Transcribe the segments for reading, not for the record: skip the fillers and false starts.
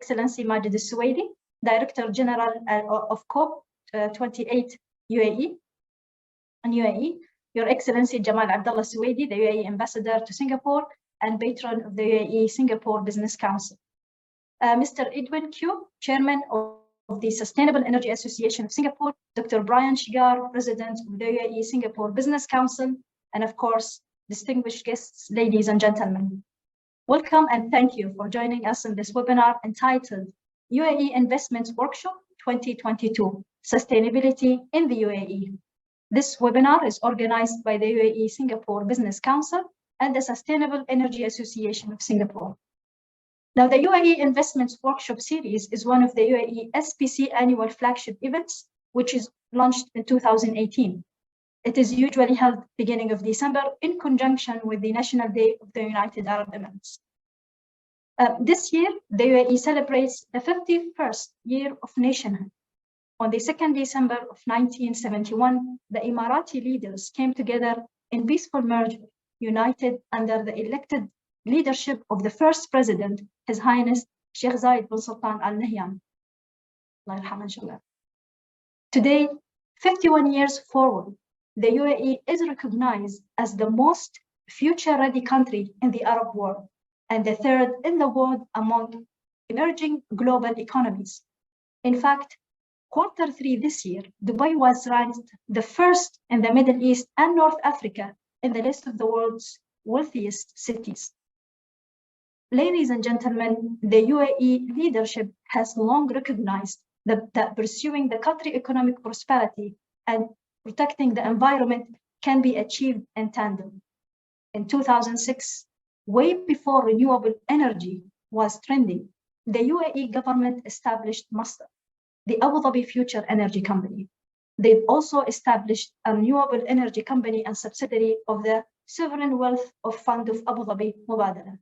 Excellency Majid Al Suwaidi, Director General of COP28 UAE and UAE, Your Excellency Jamal Abdullah Suwaidi, the UAE Ambassador to Singapore and Patron of the UAE Singapore Business Council. Mr. Edwin Q, Chairman of the Sustainable Energy Association of Singapore, Dr. Brian Shigar, President of the UAE Singapore Business Council, and of course, distinguished guests, ladies and gentlemen. Welcome and thank you for joining us in this webinar entitled UAE Investment Workshop 2022, Sustainability in the UAE. This webinar is organized by the UAE Singapore Business Council and the Sustainable Energy Association of Singapore. Now, the UAE Investments Workshop Series is one of the UAE SPC annual flagship events, which is launched in 2018. It is usually held beginning of December in conjunction with the National Day of the United Arab Emirates. This year, the UAE celebrates the 51st year of nationhood. On the 2nd December of 1971, the Emirati leaders came together in peaceful merger, united under the elected leadership of the first president, His Highness Sheikh Zayed bin Sultan Al Nahyan. Today, 51 years forward, the UAE is recognized as the most future-ready country in the Arab world and the third in the world among emerging global economies. In fact, Q3 this year, Dubai was ranked the first in the Middle East and North Africa in the list of the world's wealthiest cities. Ladies and gentlemen, the UAE leadership has long recognized that pursuing the country economic prosperity and protecting the environment can be achieved in tandem. In 2006, way before renewable energy was trending, the UAE government established Masdar, the Abu Dhabi Future Energy Company. They've also established a renewable energy company and subsidiary of the Sovereign Wealth of Fund of Abu Dhabi, Mubadala.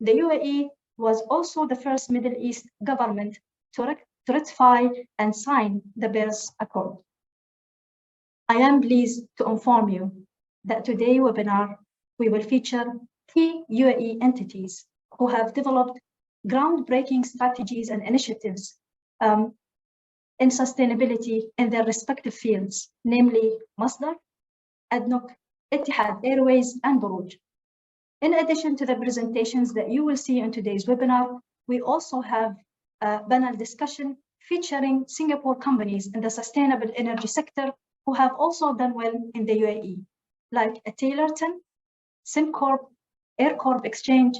The UAE was also the first Middle East government to ratify and sign the Paris Accord. I am pleased to inform you that today's webinar, we will feature key UAE entities who have developed groundbreaking strategies and initiatives in sustainability in their respective fields, namely Masdar, ADNOC, Etihad Airways, and Borouge. In addition to the presentations that you will see in today's webinar, we also have a panel discussion featuring Singapore companies in the sustainable energy sector who have also done well in the UAE, like Taylorton, SimCorp, AirCorp Exchange,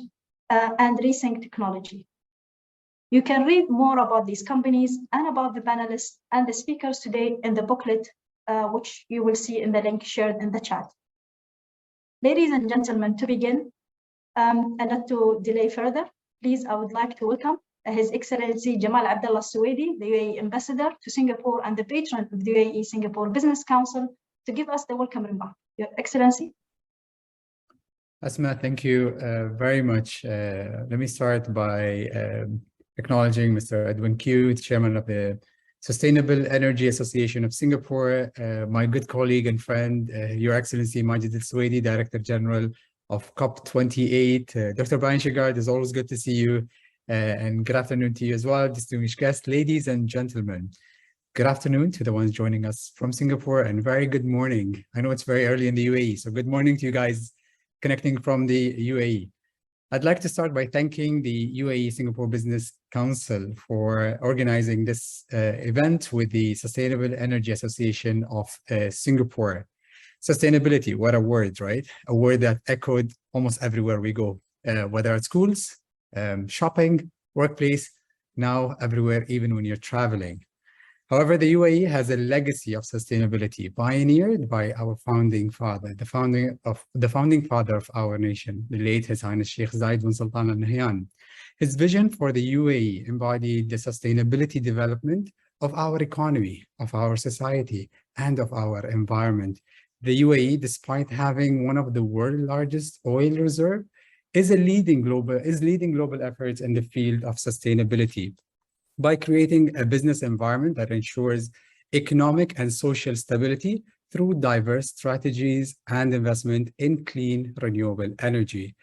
and Resync Technology. You can read more about these companies and about the panelists and the speakers today in the booklet, which you will see in the link shared in the chat. Ladies and gentlemen, to begin, and not to delay further, please, I would like to welcome His Excellency Jamal Abdullah Suwaidi, the UAE Ambassador to Singapore and the Patron of the UAE Singapore Business Council, to give us the welcome remark. Your Excellency. Asma, thank you very much. Let me start by acknowledging Mr. Edwin Q, Chairman of the Sustainable Energy Association of Singapore, my good colleague and friend, Your Excellency Majid Al Suwaidi, Director General of COP28. Dr. Brian Shigar, it's always good to see you, and good afternoon to you as well, distinguished guests, ladies and gentlemen. Good afternoon to the ones joining us from Singapore, and very good morning. I know it's very early in the UAE, so good morning to you guys connecting from the UAE. I'd like to start by thanking the UAE Singapore Business Council for organizing this event with the Sustainable Energy Association of Singapore. Sustainability, what a word, right? A word that echoed almost everywhere we go, whether at schools, shopping, workplace, now everywhere, even when you're traveling. However, the UAE has a legacy of sustainability pioneered by our founding father, the founding father of our nation, the late His Highness Sheikh Zayed bin Sultan Al Nahyan. His vision for the UAE embodied the sustainability development of our economy, of our society, and of our environment. The UAE, despite having one of the world's largest oil reserve, is leading global efforts in the field of sustainability by creating a business environment that ensures economic and social stability through diverse strategies and investment in clean, renewable energy.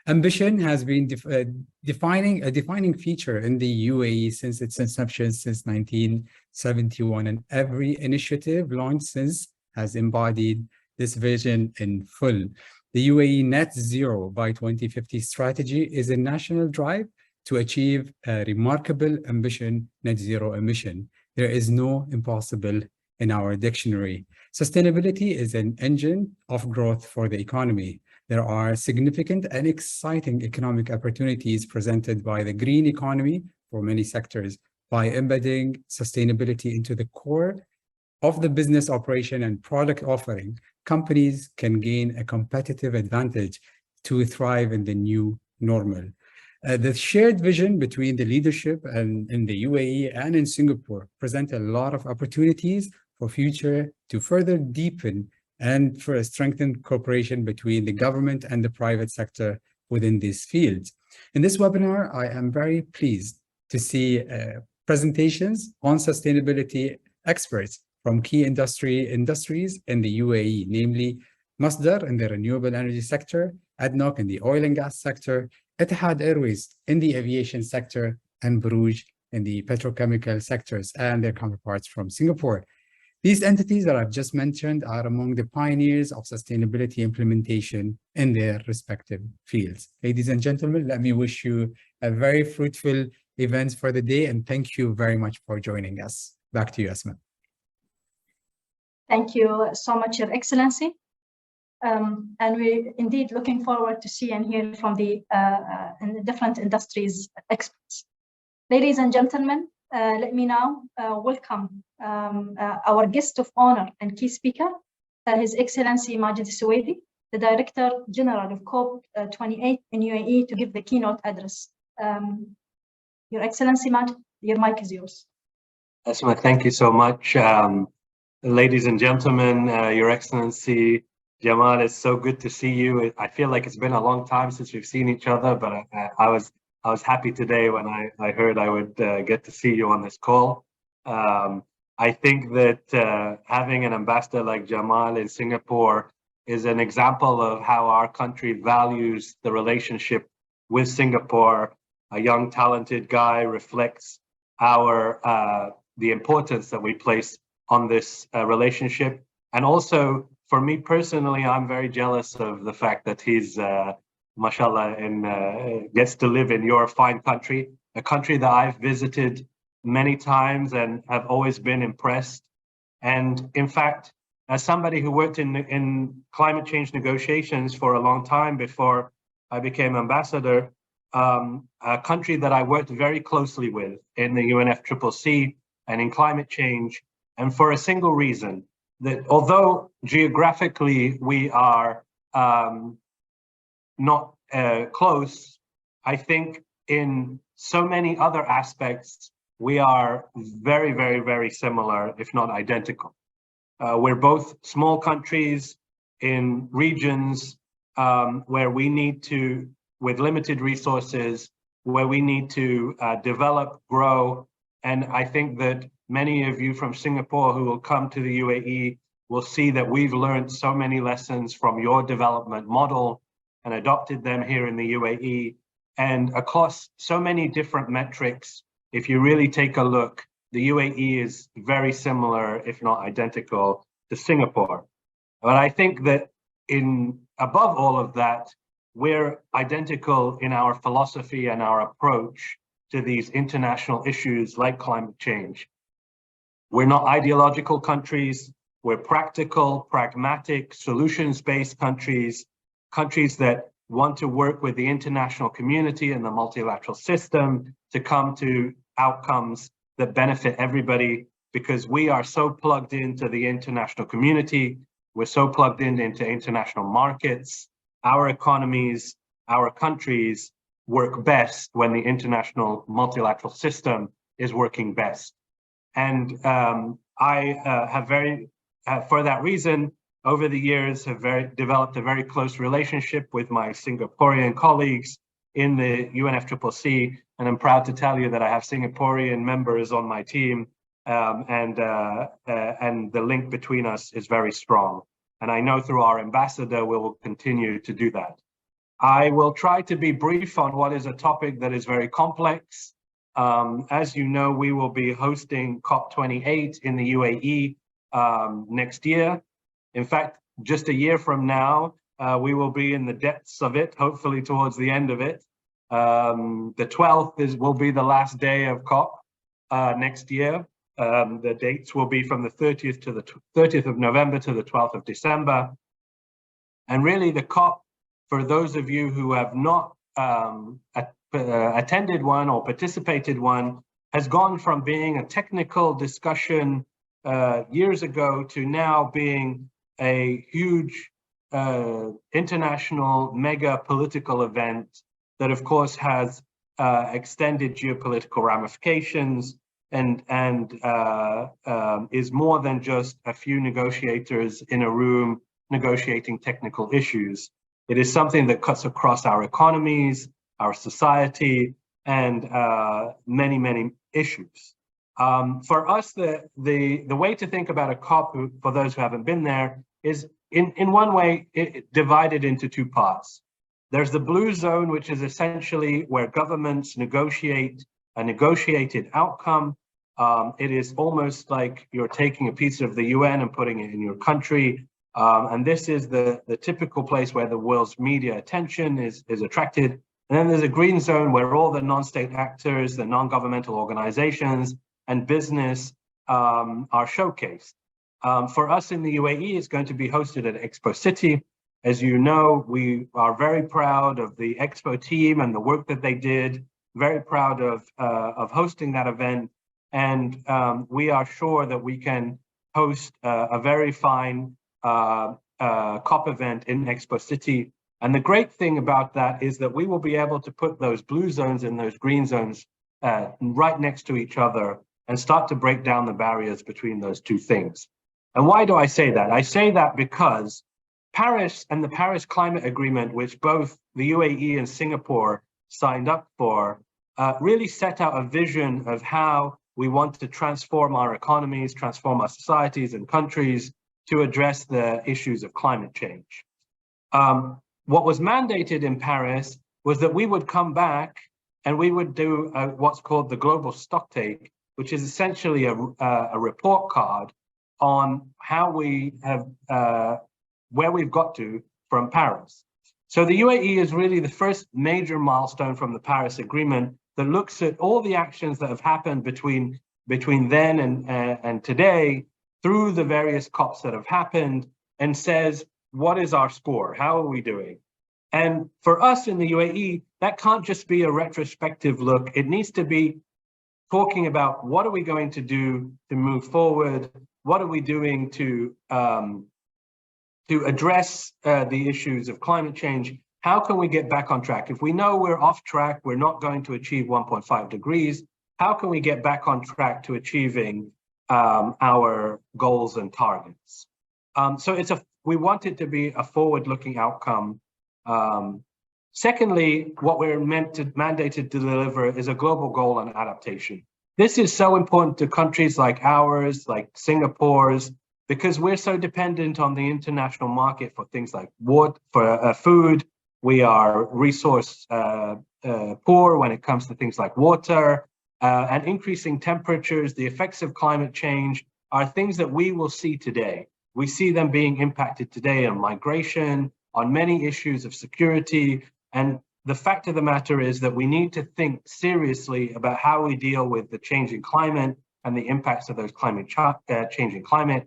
Ambition has been a defining feature in the UAE since its inception since 1971, and every initiative launched since has embodied this vision in full. The UAE Net Zero by 2050 strategy is a national drive to achieve a remarkable ambition net zero emission. There is no impossible in our dictionary. Sustainability is an engine of growth for the economy. There are significant and exciting economic opportunities presented by the green economy for many sectors. By embedding sustainability into the core of the business operation and product offering, companies can gain a competitive advantage to thrive in the new normal. The shared vision between the leadership and in the UAE and in Singapore present a lot of opportunities for future to further deepen and for a strengthened cooperation between the government and the private sector within these fields. In this webinar, I am very pleased to see presentations on sustainability experts from key industries in the UAE, namely Masdar in the renewable energy sector, ADNOC in the oil and gas sector, Etihad Airways in the aviation sector, and Borouge in the petrochemical sectors, and their counterparts from Singapore. These entities that I've just mentioned are among the pioneers of sustainability implementation in their respective fields. Ladies and gentlemen, let me wish you a very fruitful event for the day, and thank you very much for joining us. Back to you, Asma. Thank you so much, Your Excellency. And we're indeed looking forward to see and hear from the different industries experts. Ladies and gentlemen, let me now welcome our guest of honor and key speaker, His Excellency Majid Al Suwaidi, the Director General of COP28 in UAE, to give the keynote address. Your Excellency Majid, your mic is yours. Asma, thank you so much. Ladies and gentlemen, Your Excellency Jamal, it's so good to see you. I feel like it's been a long time since we've seen each other, but I was happy today when I heard I would get to see you on this call. I think that having an ambassador like Jamal in Singapore is an example of how our country values the relationship with Singapore. A young, talented guy reflects the importance that we place on this relationship. And also, for me personally, I'm very jealous of the fact that he's, mashallah, gets to live in your fine country, a country that I've visited many times and have always been impressed. And in fact, as somebody who worked in climate change negotiations for a long time before I became ambassador, a country that I worked very closely with in the UNFCCC and in climate change, and for a single reason, that although geographically we are not close, I think in so many other aspects, we are very, very, very similar, if not identical. We're both small countries in regions where we need to, with limited resources, where we need to develop, grow. And I think that many of you from Singapore who will come to the UAE will see that we've learned so many lessons from your development model and adopted them here in the UAE. And across so many different metrics, if you really take a look, the UAE is very similar, if not identical, to Singapore. But I think that above all of that, we're identical in our philosophy and our approach to these international issues like climate change. We're not ideological countries. We're practical, pragmatic, solutions-based countries that want to work with the international community and the multilateral system to come to outcomes that benefit everybody, because we are so plugged into the international community. We're so plugged into international markets. Our economies, our countries work best when the international multilateral system is working best. And I have for that reason, over the years, have developed a very close relationship with my Singaporean colleagues in the UNFCCC, and I'm proud to tell you that I have Singaporean members on my team, and the link between us is very strong. And I know through our ambassador, we will continue to do that. I will try to be brief on what is a topic that is very complex. As you know, we will be hosting COP28 in the UAE next year. In fact, just a year from now, we will be in the depths of it, hopefully towards the end of it. The 12th will be the last day of COP next year. The dates will be from the 30th of November to the 12th of December. And really the COP, for those of you who have not attended one or participated one, has gone from being a technical discussion years ago to now being a huge international mega political event that of course has extended geopolitical ramifications and is more than just a few negotiators in a room negotiating technical issues. It is something that cuts across our economies, our society, and many, many issues. For us, the way to think about a COP, for those who haven't been there, is in one way divided into two parts. There's the blue zone, which is essentially where governments negotiate a negotiated outcome. It is almost like you're taking a piece of the UN and putting it in your country. And this is the typical place where the world's media attention is attracted. And then there's a green zone where all the non-state actors, the non-governmental organizations and business are showcased. For us in the UAE, it's going to be hosted at Expo City. As you know, we are very proud of the Expo team and the work that they did, very proud of hosting that event. And we are sure that we can host a very fine COP event in Expo City. And the great thing about that is that we will be able to put those blue zones and those green zones right next to each other and start to break down the barriers between those two things. And why do I say that? I say that because Paris and the Paris Climate Agreement, which both the UAE and Singapore signed up for, really set out a vision of how we want to transform our economies, transform our societies and countries to address the issues of climate change. What was mandated in Paris was that we would come back and we would do what's called the global stocktake, which is essentially a report card on how we have, where we've got to from Paris. So the UAE is really the first major milestone from the Paris Agreement that looks at all the actions that have happened between then and today through the various COPs that have happened and says, what is our score? How are we doing? And for us in the UAE, that can't just be a retrospective look. It needs to be talking about what are we going to do to move forward? What are we doing to address the issues of climate change? How can we get back on track? If we know we're off track, we're not going to achieve 1.5 degrees, how can we get back on track to achieving our goals and targets? So we want it to be a forward-looking outcome. Secondly, what we're mandated to deliver is a global goal on adaptation. This is so important to countries like ours, like Singapore's, because we're so dependent on the international market for things like wood, for food. We are resource poor when it comes to things like water, and increasing temperatures, the effects of climate change are things that we will see today. We see them being impacted today on migration, on many issues of security. And the fact of the matter is that we need to think seriously about how we deal with the changing climate and the impacts of those changing climate,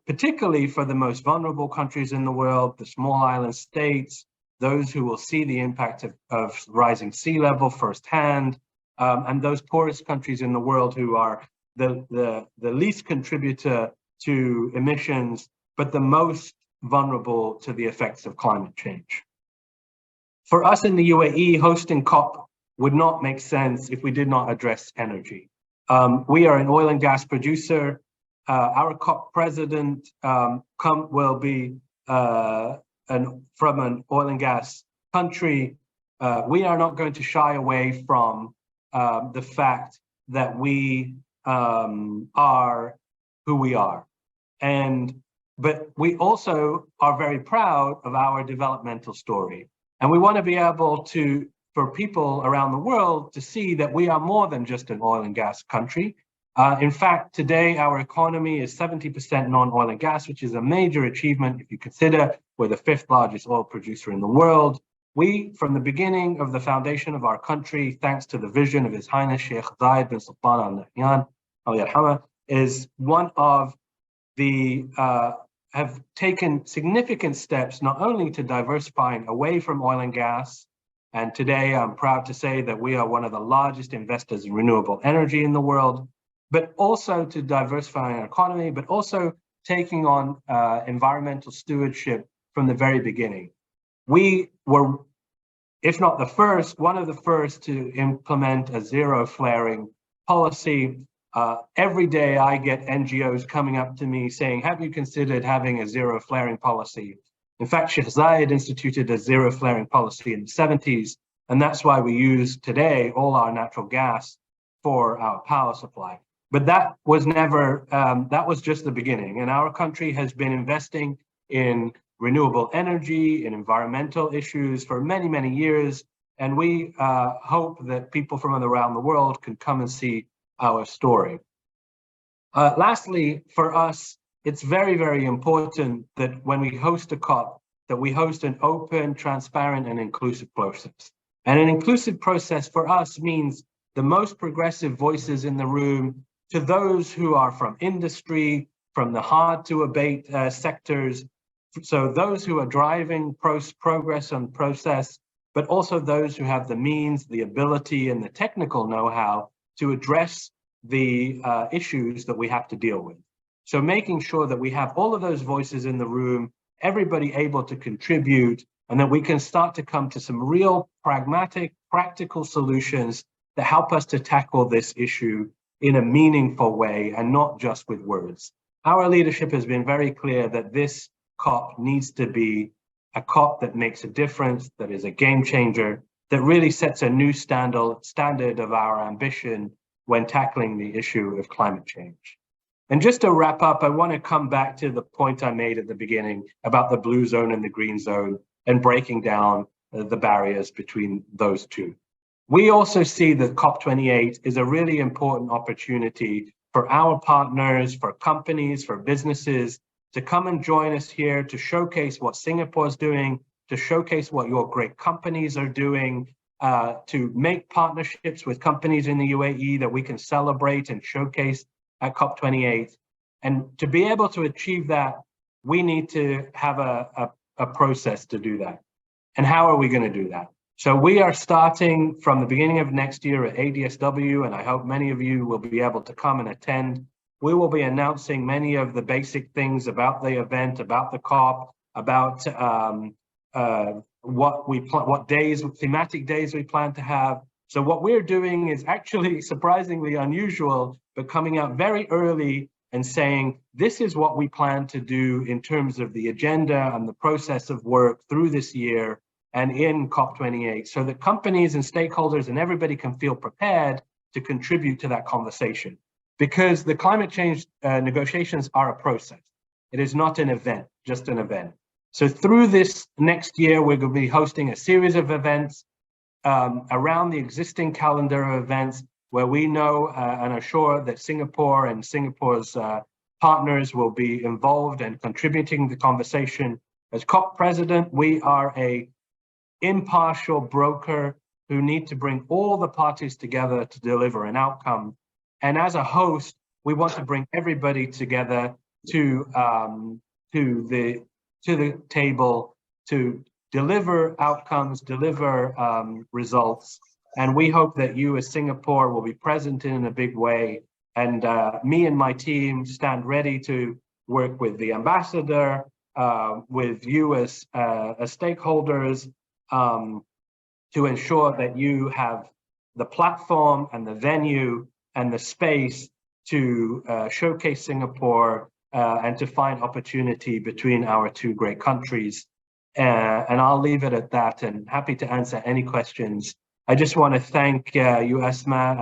particularly for the most vulnerable countries in the world, the small island states, those who will see the impact of rising sea level firsthand, and those poorest countries in the world who are the least contributor to emissions, but the most vulnerable to the effects of climate change. For us in the UAE, hosting COP would not make sense if we did not address energy. We are an oil and gas producer. Our COP president will be from an oil and gas country. We are not going to shy away from the fact that we are who we are. But we also are very proud of our developmental story. And we want to be able to, for people around the world to see that we are more than just an oil and gas country. In fact, today our economy is 70% non-oil and gas, which is a major achievement if you consider we're the 5th largest oil producer in the world. We, from the beginning of the foundation of our country, thanks to the vision of His Highness Sheikh Zayed bin Sultan Al Nahyan, is one of the, have taken significant steps not only to diversifying away from oil and gas, and today I'm proud to say that we are one of the largest investors in renewable energy in the world, but also to diversifying our economy, but also taking on environmental stewardship from the very beginning. We were, if not the first, one of the first to implement a zero flaring policy. Every day I get NGOs coming up to me saying, have you considered having a zero flaring policy? In fact, Sheikh Zayed instituted a zero flaring policy in the 70s, and that's why we use today all our natural gas for our power supply. But that was never, that was just the beginning. And our country has been investing in renewable energy, in environmental issues for many, many years. And we hope that people from around the world can come and see our story. Lastly, for us, it's very, very important that when we host a COP, that we host an open, transparent, and inclusive process. And an inclusive process for us means the most progressive voices in the room, to those who are from industry, from the hard to abate sectors, so those who are driving progress and process, but also those who have the means, the ability, and the technical know-how to address the issues that we have to deal with. So making sure that we have all of those voices in the room, everybody able to contribute, and that we can start to come to some real pragmatic, practical solutions that help us to tackle this issue in a meaningful way and not just with words. Our leadership has been very clear that this COP needs to be a COP that makes a difference, that is a game changer, that really sets a new standard of our ambition when tackling the issue of climate change. And just to wrap up, I want to come back to the point I made at the beginning about the blue zone and the green zone and breaking down the barriers between those two. We also see that COP28 is a really important opportunity for our partners, for companies, for businesses to come and join us here to showcase what Singapore is doing, to showcase what your great companies are doing, to make partnerships with companies in the UAE that we can celebrate and showcase at COP28. And to be able to achieve that, we need to have a process to do that. And how are we going to do that? So we are starting from the beginning of next year at ADSW, and I hope many of you will be able to come and attend. We will be announcing many of the basic things about the event, about the COP, about what days, thematic days we plan to have. So what we're doing is actually surprisingly unusual, but coming out very early and saying, this is what we plan to do in terms of the agenda and the process of work through this year and in COP28, so that companies and stakeholders and everybody can feel prepared to contribute to that conversation. Because the climate change negotiations are a process. It is not an event, just an event. So through this next year, we're going to be hosting a series of events around the existing calendar of events where we know and are sure that Singapore and Singapore's partners will be involved and contributing to the conversation. As COP president, we are a impartial broker who need to bring all the parties together to deliver an outcome. And as a host, we want to bring everybody together to the table to deliver outcomes, deliver results. And we hope that you as Singapore will be present in a big way. And me and my team stand ready to work with the ambassador, with you as stakeholders, to ensure that you have the platform and the venue and the space to showcase Singapore and to find opportunity between our two great countries. And I'll leave it at that, and happy to answer any questions. I just want to thank you, Asma,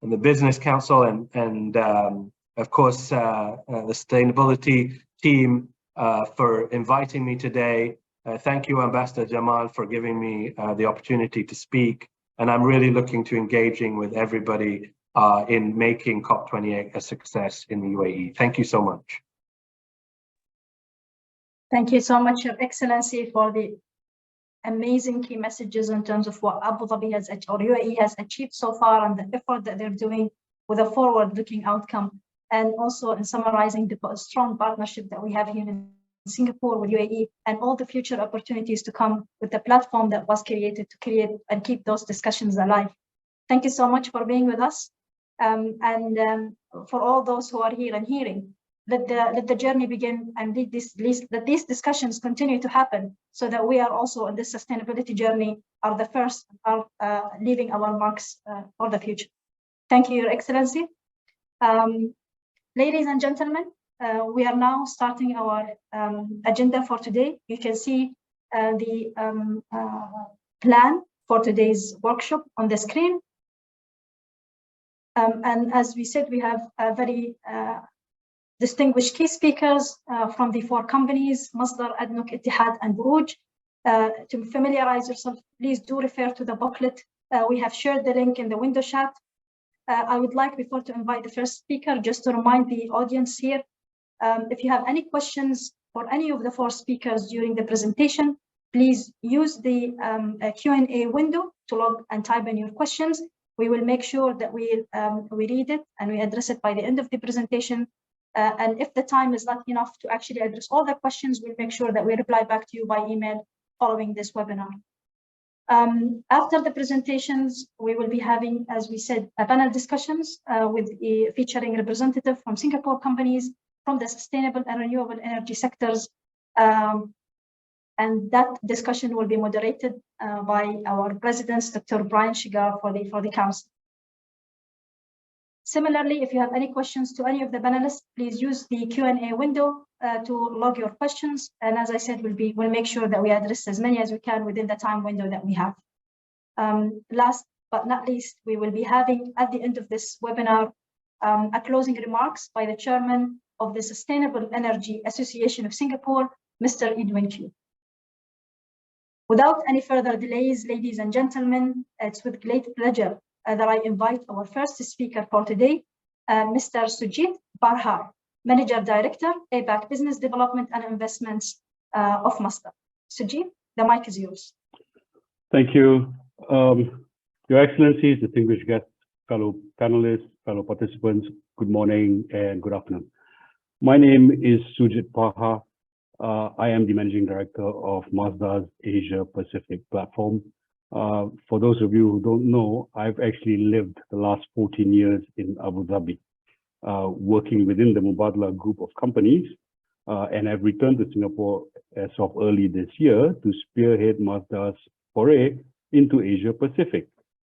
and the Business Council, and of course, the sustainability team for inviting me today. Thank you, Ambassador Jamal, for giving me the opportunity to speak. And I'm really looking to engaging with everybody in making COP28 a success in the UAE. Thank you so much. Thank you so much, Your Excellency, for the amazing key messages in terms of what Abu Dhabi has or UAE has achieved so far and the effort that they're doing with a forward-looking outcome, and also in summarizing the strong partnership that we have here in Singapore with UAE and all the future opportunities to come with the platform that was created to create and keep those discussions alive. Thank you so much for being with us. For all those who are here and hearing, let the journey begin, and let these discussions continue to happen so that we are also on this sustainability journey are the first leaving our marks for the future. Thank you, Your Excellency. Ladies and gentlemen, we are now starting our agenda for today. You can see the plan for today's workshop on the screen. And as we said, we have a very distinguished key speakers from the 4 companies, Masdar, ADNOC, Ittihad, and Borouj. To familiarize yourself, please do refer to the booklet. We have shared the link in the window chat. I would like, before to invite the first speaker, just to remind the audience here, if you have any questions for any of the 4 speakers during the presentation, please use the Q&A window to log and type in your questions. We will make sure that we read it and we address it by the end of the presentation. And if the time is not enough to actually address all the questions, we'll make sure that we reply back to you by email following this webinar. After the presentations, we will be having, as we said, a panel discussions featuring representatives from Singapore companies, from the sustainable and renewable energy sectors. And that discussion will be moderated by our president, Dr. Brian Shigar, for the council. Similarly, if you have any questions to any of the panelists, please use the Q&A window to log your questions. And as I said, we'll make sure that we address as many as we can within the time window that we have. Last but not least, we will be having at the end of this webinar a closing remarks by the chairman of the Sustainable Energy Association of Singapore, Mr. Edwin Q. Without any further delays, ladies and gentlemen, it's with great pleasure that I invite our first speaker for today, Mr. Sujit Barhar, Manager Director, APAC Business Development and Investments of Masdar. Sujit, the mic is yours. Thank you. Your Excellencies, distinguished guests, fellow panelists, fellow participants, good morning and good afternoon. My name is Sujit Barhar. I am the Managing Director of Masdar's Asia Pacific platform. For those of you who don't know, I've actually lived the last 14 years in Abu Dhabi, working within the Mubadala group of companies, and I've returned to Singapore as of early this year to spearhead Masdar's foray into Asia Pacific.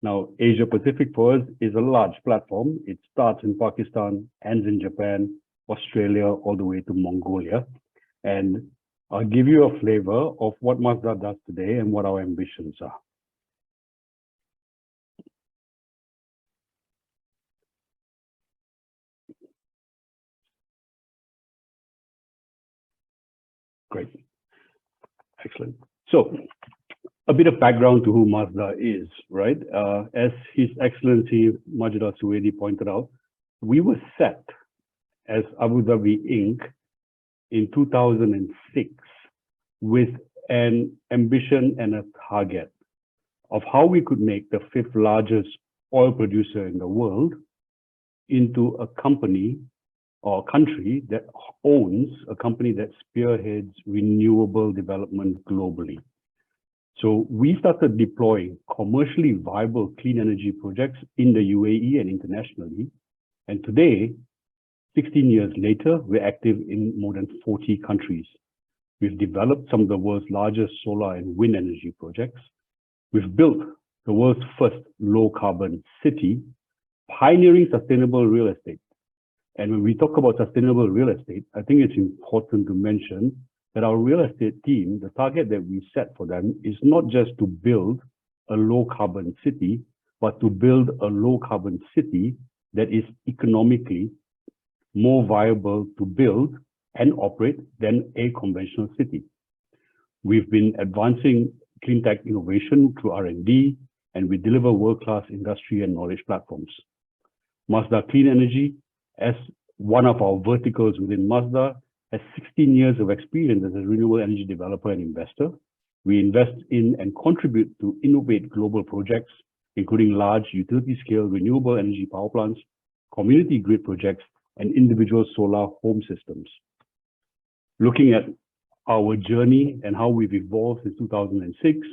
Now, Asia Pacific for us is a large platform. It starts in Pakistan, ends in Japan, Australia, all the way to Mongolia. And I'll give you a flavor of what Masdar does today and what our ambitions are. Great. Excellent. So, a bit of background to who Masdar is, right? As His Excellency Majid Al Suwaidi pointed out, we were set as Abu Dhabi Inc. in 2006 with an ambition and a target of how we could make the 5th largest oil producer in the world into a company or a country that owns a company that spearheads renewable development globally. So we started deploying commercially viable clean energy projects in the UAE and internationally. And today, 16 years later, we're active in more than 40 countries. We've developed some of the world's largest solar and wind energy projects. We've built the world's first low carbon city, pioneering sustainable real estate. And when we talk about sustainable real estate, I think it's important to mention that our real estate team, the target that we set for them is not just to build a low carbon city, but to build a low carbon city that is economically more viable to build and operate than a conventional city. We've been advancing clean tech innovation through R&D, and we deliver world-class industry and knowledge platforms. Mazda Clean Energy, as one of our verticals within Mazda, has 16 years of experience as a renewable energy developer and investor. We invest in and contribute to innovate global projects, including large utility-scale renewable energy power plants, community grid projects, and individual solar home systems. Looking at our journey and how we've evolved since 2006,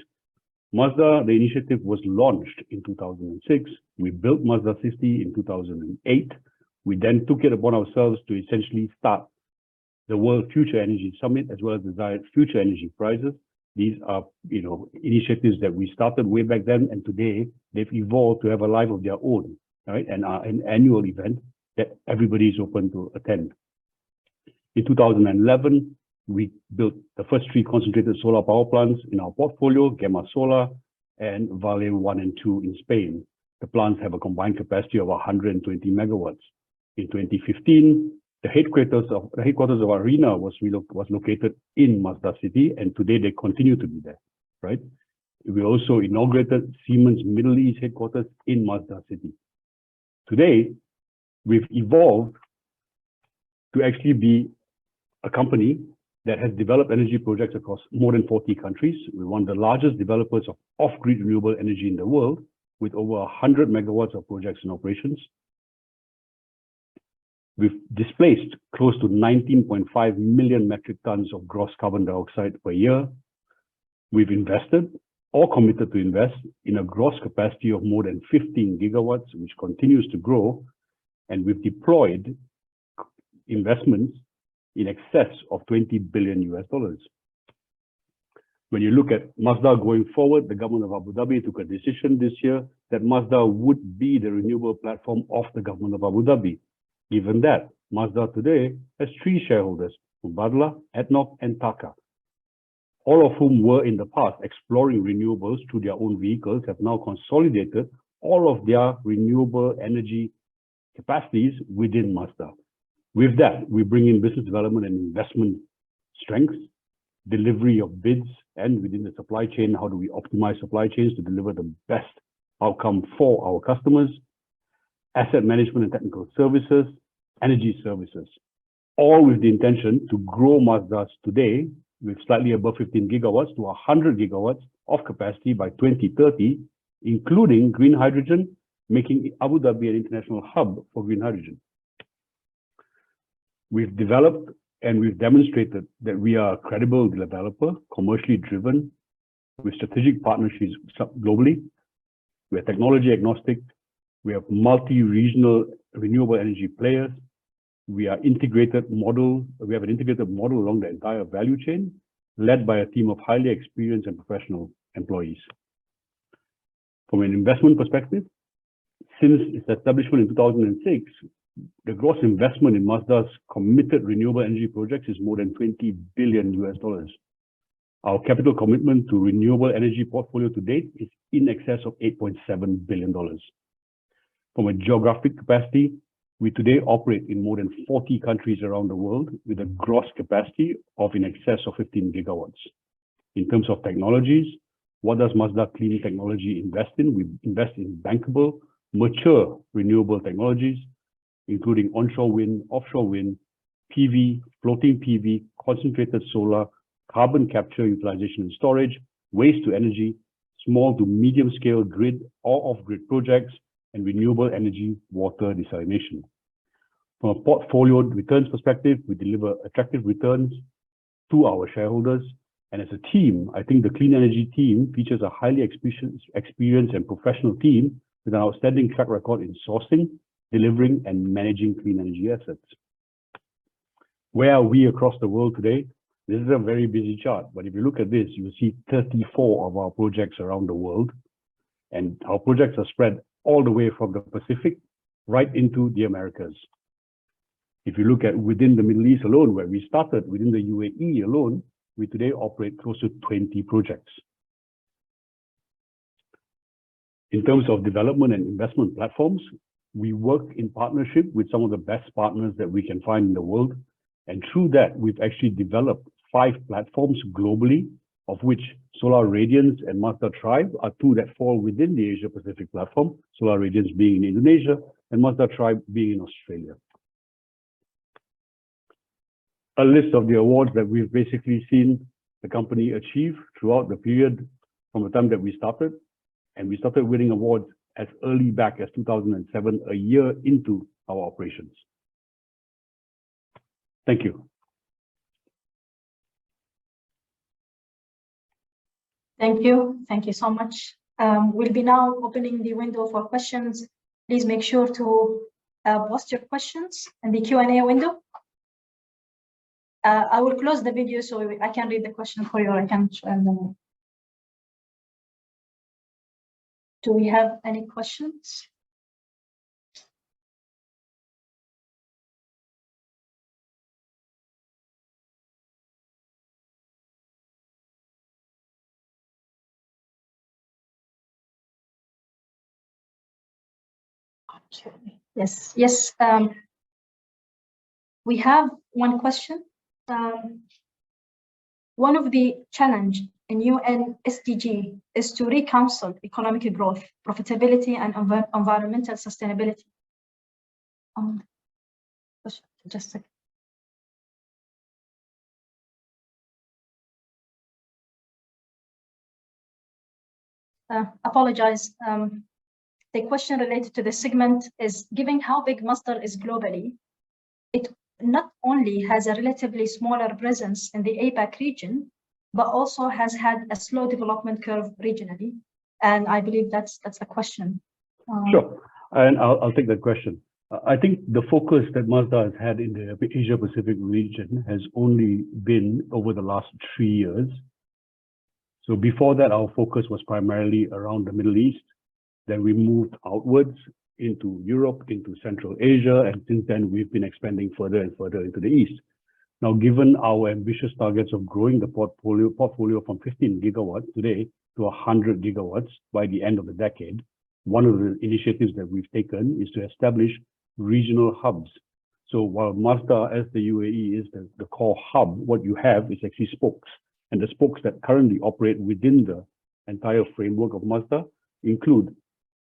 Mazda, the initiative was launched in 2006. We built Mazda City in 2008. We then took it upon ourselves to essentially start the World Future Energy Summit, as well as the Zayed Future Energy Prizes. These are, initiatives that we started way back then, and today they've evolved to have a life of their own, right? And are an annual event that everybody is open to attend. In 2011, we built the first 3 concentrated solar power plants in our portfolio, Gemma Solar and Valle 1 and 2 in Spain. The plants have a combined capacity of 120 megawatts. In 2015, the headquarters of Arena was located in Mazda City, and today they continue to be there, right? We also inaugurated Siemens Middle East headquarters in Mazda City. Today, we've evolved to actually be a company that has developed energy projects across more than 40 countries. We're one of the largest developers of off-grid renewable energy in the world, with over 100 megawatts of projects in operations. We've displaced close to 19.5 million metric tons of gross carbon dioxide per year. We've invested or committed to invest in a gross capacity of more than 15 gigawatts, which continues to grow. And we've deployed investments in excess of $20 billion. When you look at Mazda going forward, the government of Abu Dhabi took a decision this year that Mazda would be the renewable platform of the government of Abu Dhabi. Given that, Mazda today has 3 shareholders, Mubadala, ADNOC, and TAQA, all of whom were in the past exploring renewables through their own vehicles, have now consolidated all of their renewable energy capacities within Mazda. With that, we bring in business development and investment strengths, delivery of bids, and within the supply chain, how do we optimize supply chains to deliver the best outcome for our customers, asset management and technical services, energy services, all with the intention to grow Mazda's today with slightly above 15 gigawatts to 100 gigawatts of capacity by 2030, including green hydrogen, making Abu Dhabi an international hub for green hydrogen. We've developed and we've demonstrated that we are a credible developer, commercially driven, with strategic partnerships globally. We are technology agnostic. We have multi-regional renewable energy players. We are integrated model. We have an integrated model along the entire value chain, led by a team of highly experienced and professional employees. From an investment perspective, since its establishment in 2006, the gross investment in Mazda's committed renewable energy projects is more than $20 billion. Our capital commitment to renewable energy portfolio to date is in excess of $8.7 billion. From a geographic capacity, we today operate in more than 40 countries around the world with a gross capacity of in excess of 15 gigawatts. In terms of technologies, what does Mazda Clean Technology invest in? We invest in bankable, mature renewable technologies, including onshore wind, offshore wind, PV, floating PV, concentrated solar, carbon capture, utilization and storage, waste to energy, small to medium scale grid or off-grid projects, and renewable energy water desalination. From a portfolio returns perspective, we deliver attractive returns to our shareholders. And as a team, I think the clean energy team features a highly experienced and professional team with an outstanding track record in sourcing, delivering, and managing clean energy assets. Where are we across the world today? This is a very busy chart, but if you look at this, you will see 34 of our projects around the world. And our projects are spread all the way from the Pacific right into the Americas. If you look at within the Middle East alone, where we started within the UAE alone, we today operate close to 20 projects. In terms of development and investment platforms, we work in partnership with some of the best partners that we can find in the world. And through that, we've actually developed 5 platforms globally of which Solar Radiance and Mazda Tribe are two that fall within the Asia Pacific platform, Solar Radiance being in Indonesia and Mazda Tribe being in Australia. A list of the awards that we've basically seen the company achieve throughout the period from the time that we started, and we started winning awards as early back as 2007, a year into our operations. Thank you. Thank you. Thank you so much. We'll be now opening the window for questions. Please make sure to post your questions in the Q&A window. I will close the video so I can read the question for you. I can show them. Do we have any questions? Okay. Yes. Yes. We have one question. One of the challenge in UN SDG is to reconcile economic growth, profitability, and environmental sustainability. Just a second. Apologize. The question related to the segment is, given how big Masdar is globally, it not only has a relatively smaller presence in the APAC region, but also has had a slow development curve regionally. And I believe that's the question. Sure, and I'll take that question. I think the focus that Mazda has had in the Asia Pacific region has only been over the last 3 years. So before that, our focus was primarily around the Middle East. Then we moved outwards into Europe, into Central Asia, and since then we've been expanding further and further into the East. Now, given our ambitious targets of growing the portfolio from 15 gigawatts today to 100 gigawatts by the end of the decade, one of the initiatives that we've taken is to establish regional hubs. So while Mazda as the UAE is the core hub, what you have is actually spokes. And the spokes that currently operate within the entire framework of Mazda include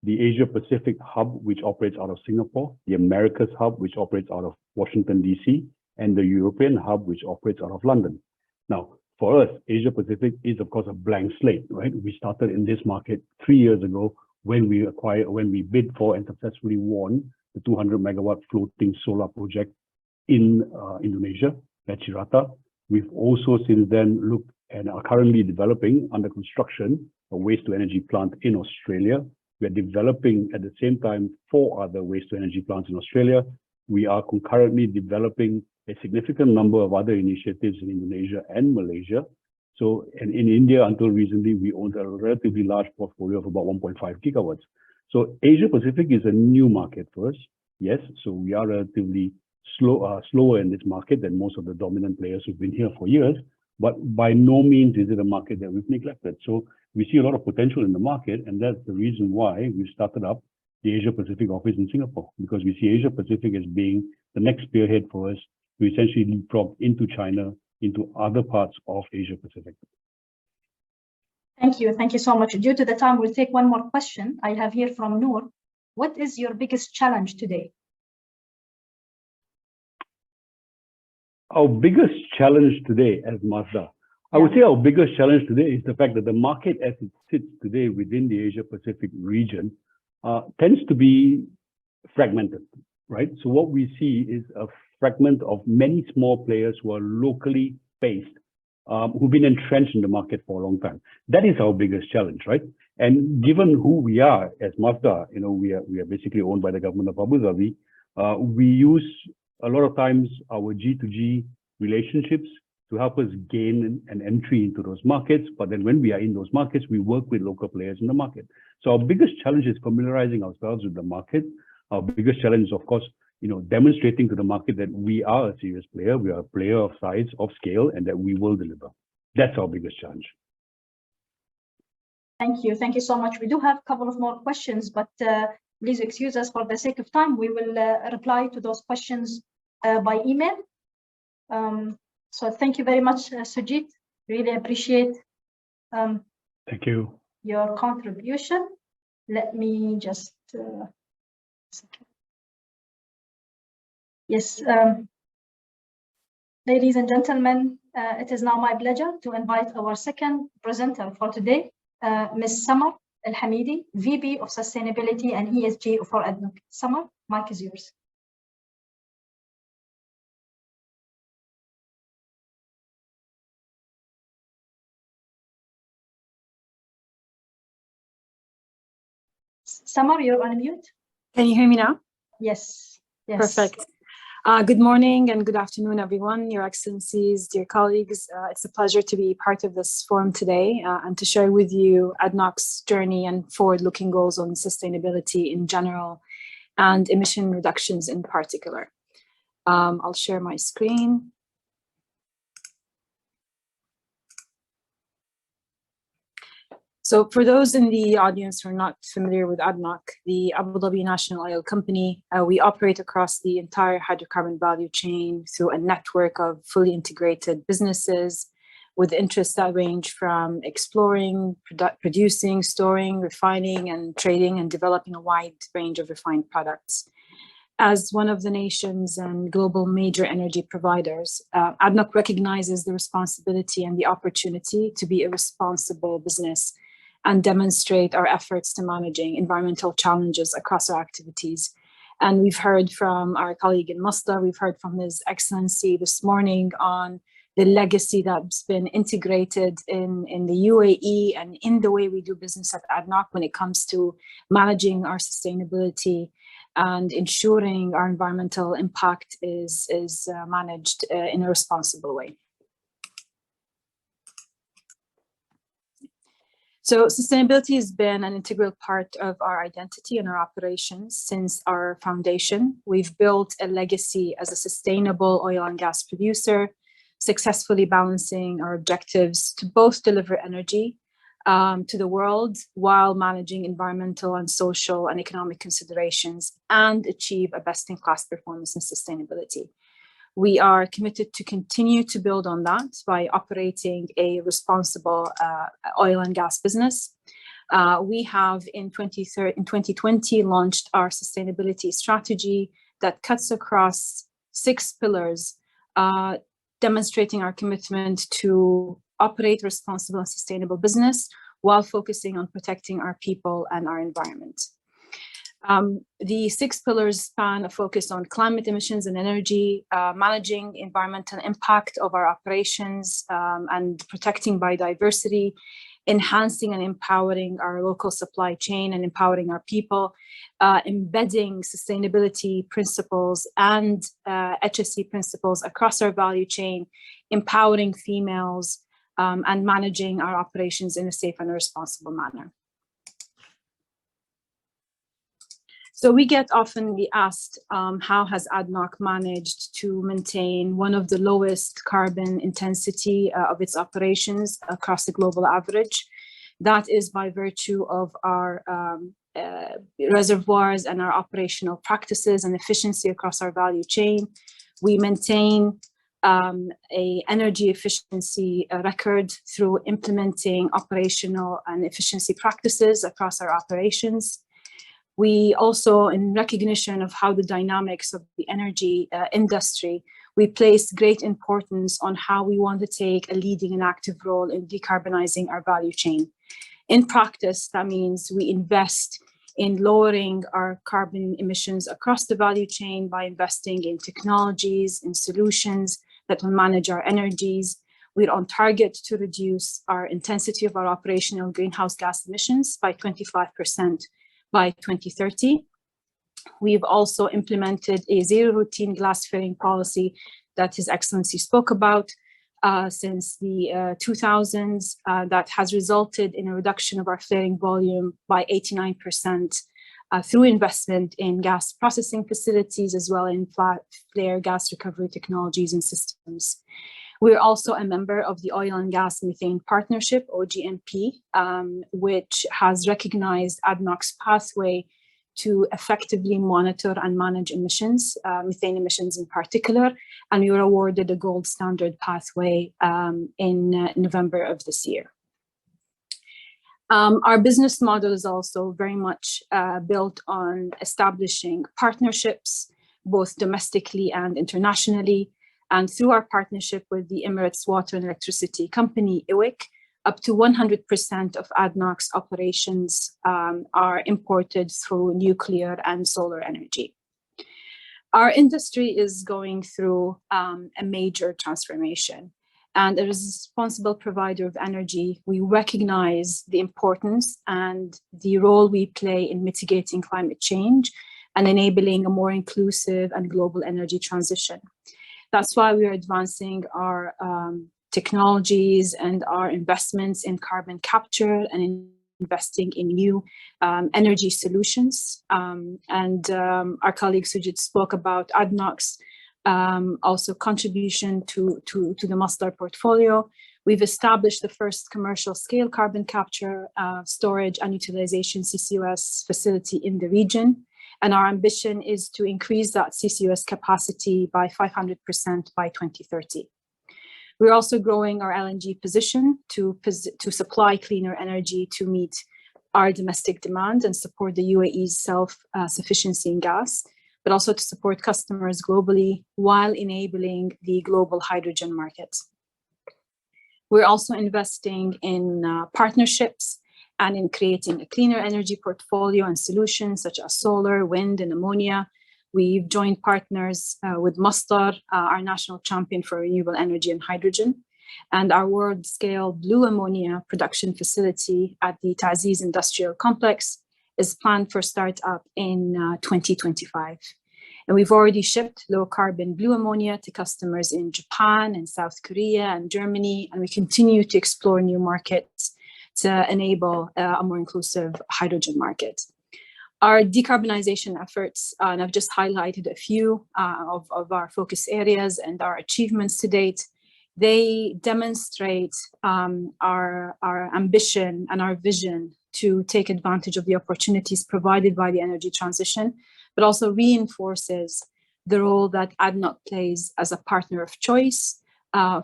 the Asia Pacific hub, which operates out of Singapore, the Americas hub, which operates out of Washington, DC, and the European hub, which operates out of London. Now, for us, Asia Pacific is, of course, a blank slate, right? We started in this market 3 years ago when we bid for and successfully won the 200 megawatt floating solar project in Indonesia, at Cirata. We've also since then looked and are currently developing under construction a waste to energy plant in Australia. We're developing at the same time 4 other waste to energy plants in Australia. We are concurrently developing a significant number of other initiatives in Indonesia and Malaysia. So, and in India, until recently, we owned a relatively large portfolio of about 1.5 gigawatts. So Asia Pacific is a new market for us. Yes, so we are relatively slower in this market than most of the dominant players who've been here for years, but by no means is it a market that we've neglected. So we see a lot of potential in the market, and that's the reason why we've started up the Asia Pacific office in Singapore, because we see Asia Pacific as being the next spearhead for us to essentially leapfrog into China, into other parts of Asia Pacific. Thank you. Thank you so much. Due to the time, we'll take one more question. I have here from Noor. What is your biggest challenge today? Our biggest challenge today as Mazda, I would say our biggest challenge today is the fact that the market as it sits today within the Asia Pacific region tends to be fragmented, right? So what we see is a fragment of many small players who are locally based, who've been entrenched in the market for a long time. That is our biggest challenge, right? And given who we are as Mazda, you know, we are basically owned by the government of Abu Dhabi. We use a lot of times our G2G relationships to help us gain an entry into those markets. But then when we are in those markets, we work with local players in the market. So our biggest challenge is familiarizing ourselves with the market. Our biggest challenge is, of course, you know, demonstrating to the market that we are a serious player, we are a player of size, of scale, and that we will deliver. That's our biggest challenge. Thank you. Thank you so much. We do have a couple of more questions, but please excuse us for the sake of time. We will reply to those questions by email. So thank you very much, Sujit. Really appreciate Thank you. Your contribution. Let me just yes, ladies and gentlemen, it is now my pleasure to invite our second presenter for today, Ms. Samar Al-Hamidi, VP of Sustainability and ESG for ADNOC. Samar, mic is yours. Samar, you're on mute. Can you hear me now? Yes. Yes. Perfect. Good morning and good afternoon, everyone, Your Excellencies, dear colleagues. It's a pleasure to be part of this forum today and to share with you ADNOC's journey and forward-looking goals on sustainability in general and emission reductions in particular. I'll share my screen. So for those in the audience who are not familiar with ADNOC, the Abu Dhabi National Oil Company, we operate across the entire hydrocarbon value chain through a network of fully integrated businesses with interests that range from exploring, producing, storing, refining, and trading, and developing a wide range of refined products. As one of the nation's and global major energy providers, ADNOC recognizes the responsibility and the opportunity to be a responsible business and demonstrate our efforts to managing environmental challenges across our activities. And we've heard from our colleague in Masdar, we've heard from His Excellency this morning on the legacy that's been integrated in the UAE and in the way we do business at ADNOC when it comes to managing our sustainability and ensuring our environmental impact is managed in a responsible way. So sustainability has been an integral part of our identity and our operations since our foundation. We've built a legacy as a sustainable oil and gas producer, successfully balancing our objectives to both deliver energy to the world while managing environmental and social and economic considerations and achieve a best-in-class performance in sustainability. We are committed to continue to build on that by operating a responsible oil and gas business. We have in 2020 launched our sustainability strategy that cuts across 6 pillars, demonstrating our commitment to operate responsible and sustainable business while focusing on protecting our people and our environment. The 6 pillars span a focus on climate emissions and energy, managing environmental impact of our operations and protecting biodiversity, enhancing and empowering our local supply chain and empowering our people, embedding sustainability principles and HSE principles across our value chain, empowering females, and managing our operations in a safe and a responsible manner. So we get often asked, how has ADNOC managed to maintain one of the lowest carbon intensity of its operations across the global average? That is by virtue of our reservoirs and our operational practices and efficiency across our value chain. We maintain a energy efficiency record through implementing operational and efficiency practices across our operations. We also, in recognition of how the dynamics of the energy industry, we place great importance on how we want to take a leading and active role in decarbonizing our value chain. In practice, that means we invest in lowering our carbon emissions across the value chain by investing in technologies, in solutions that will manage our energies. We're on target to reduce our intensity of our operational greenhouse gas emissions by 25% by 2030. We've also implemented a zero routine glass flaring policy that His Excellency spoke about since the 2000s that has resulted in a reduction of our flaring volume by 89% through investment in gas processing facilities as well in flare gas recovery technologies and systems. We're also a member of the Oil and Gas Methane Partnership, OGMP, which has recognized ADNOC's pathway to effectively monitor and manage emissions, methane emissions in particular, and we were awarded a gold standard pathway in November of this year. Our business model is also very much built on establishing partnerships, both domestically and internationally. And through our partnership with the Emirates Water and Electricity Company, EWIC, up to 100% of ADNOC's operations are imported through nuclear and solar energy. Our industry is going through a major transformation. And as a responsible provider of energy, we recognize the importance and the role we play in mitigating climate change and enabling a more inclusive and global energy transition. That's why we are advancing our technologies and our investments in carbon capture and investing in new energy solutions. Our colleague Sujit spoke about ADNOC's also contribution to the Masdar portfolio. We've established the first commercial scale carbon capture, storage and utilization CCUS facility in the region. And our ambition is to increase that CCUS capacity by 500% by 2030. We're also growing our LNG position to supply cleaner energy to meet our domestic demand and support the UAE's self-sufficiency in gas, but also to support customers globally while enabling the global hydrogen market. We're also investing in partnerships and in creating a cleaner energy portfolio and solutions such as solar, wind, and ammonia. We've joined partners with Masdar, our national champion for renewable energy and hydrogen, and our world-scale blue ammonia production facility at the Ta'ziz Industrial Complex is planned for startup in 2025. And we've already shipped low-carbon blue ammonia to customers in Japan and South Korea and Germany, and we continue to explore new markets to enable a more inclusive hydrogen market. Our decarbonization efforts, and I've just highlighted a few of our focus areas and our achievements to date, they demonstrate our ambition and our vision to take advantage of the opportunities provided by the energy transition, but also reinforces the role that ADNOC plays as a partner of choice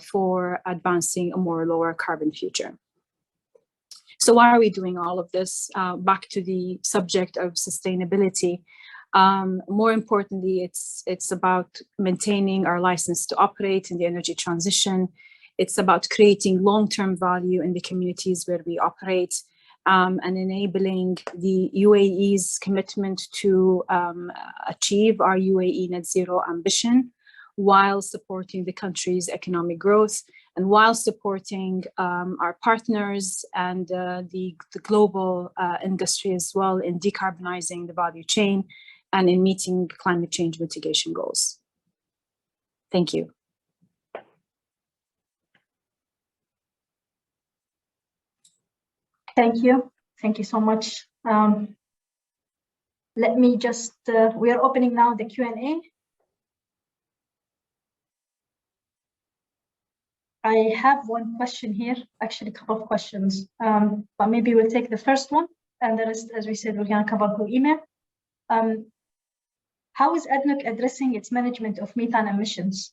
for advancing a more lower carbon future. So why are we doing all of this? Back to the subject of sustainability. More importantly, it's about maintaining our license to operate in the energy transition. It's about creating long-term value in the communities where we operate, and enabling the UAE's commitment to achieve our UAE net zero ambition while supporting the country's economic growth and while supporting our partners and the global industry as well in decarbonizing the value chain and in meeting climate change mitigation goals. Thank you. Thank you. Thank you so much. Let me just, we are opening now the Q&A. I have one question here, actually a couple of questions, but maybe we'll take the first one, and the rest, as we said, we're gonna cover through email. How is ADNOC addressing its management of methane emissions?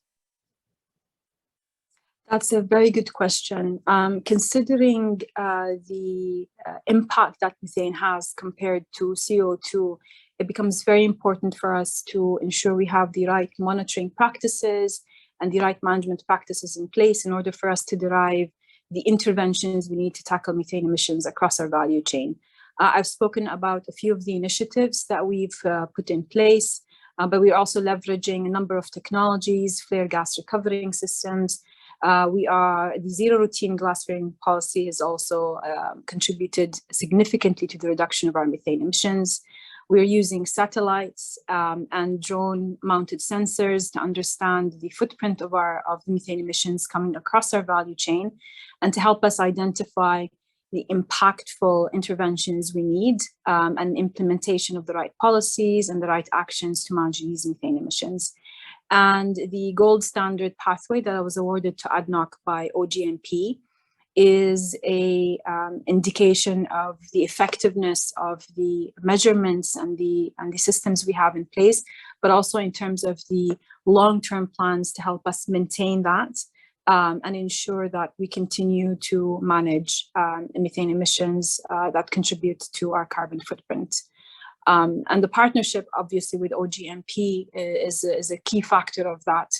That's a very good question. Considering the impact that methane has compared to CO2, it becomes very important for us to ensure we have the right monitoring practices and the right management practices in place in order for us to derive the interventions we need to tackle methane emissions across our value chain. I've spoken about a few of the initiatives that we've put in place, but we're also leveraging a number of technologies, flare gas recovering systems. The zero routine glass flaring policy has also contributed significantly to the reduction of our methane emissions. We're using satellites and drone mounted sensors to understand the footprint of methane emissions coming across our value chain and to help us identify the impactful interventions we need and implementation of the right policies and the right actions to manage these methane emissions. And the gold standard pathway that was awarded to ADNOC by OGMP is a indication of the effectiveness of the measurements and the systems we have in place, but also in terms of the long-term plans to help us maintain that and ensure that we continue to manage methane emissions that contribute to our carbon footprint. And the partnership, obviously, with OGMP is a key factor of that.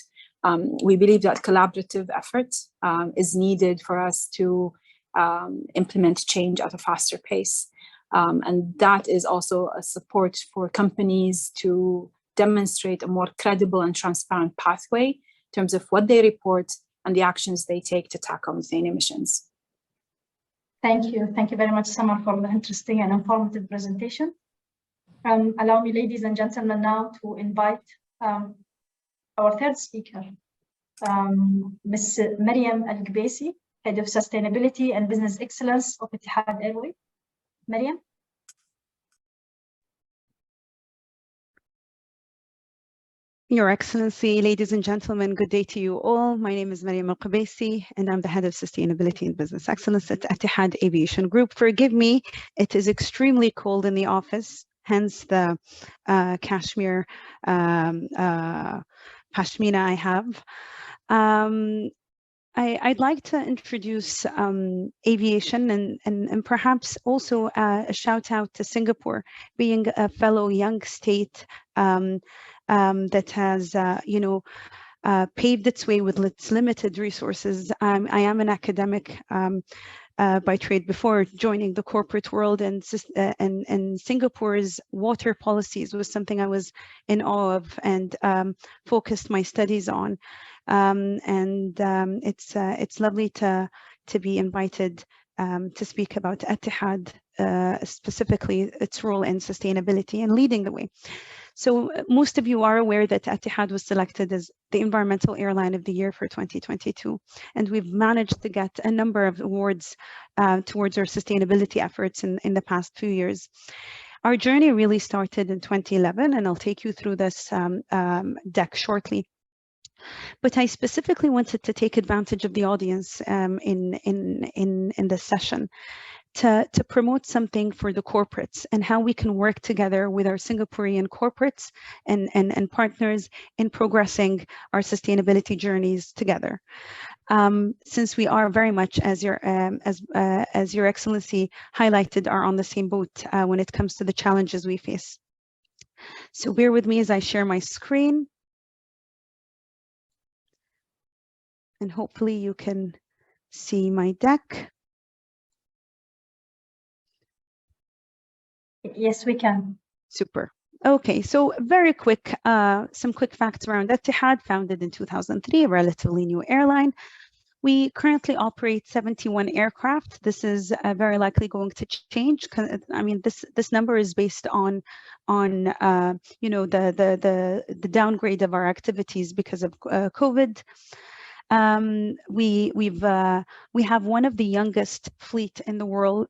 We believe that collaborative effort is needed for us to implement change at a faster pace. And that is also a support for companies to demonstrate a more credible and transparent pathway in terms of what they report and the actions they take to tackle methane emissions. Thank you. Thank you very much, Samar, for the interesting and informative presentation. Allow me, ladies and gentlemen, now to invite our third speaker, Ms. Mariam Al-Gbaisi, Head of Sustainability and Business Excellence of Etihad Airways. Mariam. Your Excellency, ladies and gentlemen, good day to you all. My name is Mariam Al-Gbaisi, and I'm the Head of Sustainability and Business Excellence at Etihad Aviation Group. Forgive me, it is extremely cold in the office, hence the cashmere pashmina I have. I'd like to introduce aviation and perhaps also a shout out to Singapore, being a fellow young state that has, paved its way with its limited resources. I am an academic by trade before joining the corporate world, and Singapore's water policies was something I was in awe of and focused my studies on. It's lovely to be invited to speak about Etihad, specifically its role in sustainability and leading the way. So most of you are aware that Etihad was selected as the Environmental Airline of the Year for 2022, and we've managed to get a number of awards towards our sustainability efforts in the past few years. Our journey really started in 2011, and I'll take you through this deck shortly. But I specifically wanted to take advantage of the audience in this session to promote something for the corporates and how we can work together with our Singaporean corporates and partners in progressing our sustainability journeys together. Since we are very much, as Your Excellency highlighted, are on the same boat when it comes to the challenges we face. So bear with me as I share my screen. And hopefully you can see my deck. Yes, we can. Super. Okay, so very quick, some quick facts around Etihad, founded in 2003, a relatively new airline. We currently operate 71 aircraft. This is very likely going to change. I mean, this number is based on the downgrade of our activities because of COVID. We have one of the youngest fleets in the world,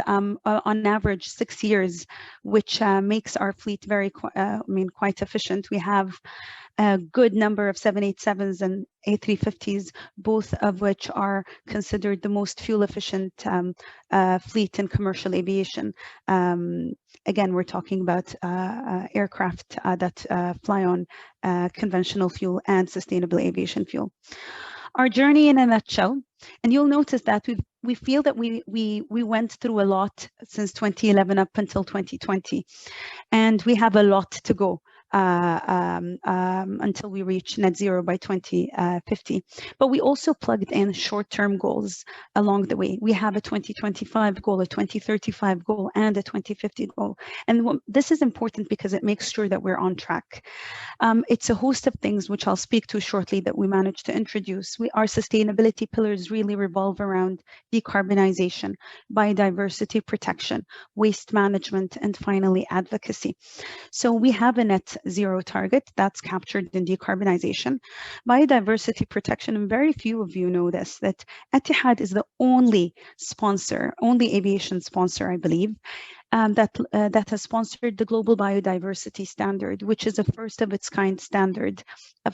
on average 6 years, which makes our fleet very, quite efficient. We have a good number of 787s and A350s, both of which are considered the most fuel efficient fleet in commercial aviation. Again, we're talking about aircraft that fly on conventional fuel and sustainable aviation fuel. Our journey in a nutshell, and you'll notice that we feel that we went through a lot since 2011 up until 2020, and we have a lot to go until we reach net zero by 2050. But we also plugged in short-term goals along the way. We have a 2025 goal, a 2035 goal, and a 2050 goal. And this is important because it makes sure that we're on track. It's a host of things which I'll speak to shortly that we managed to introduce. Our sustainability pillars really revolve around decarbonization, biodiversity protection, waste management, and finally advocacy. So we have a net zero target that's captured in decarbonization. Biodiversity protection, and very few of you know this, that Etihad is the only aviation sponsor, I believe, that has sponsored the Global Biodiversity Standard, which is a first of its kind standard.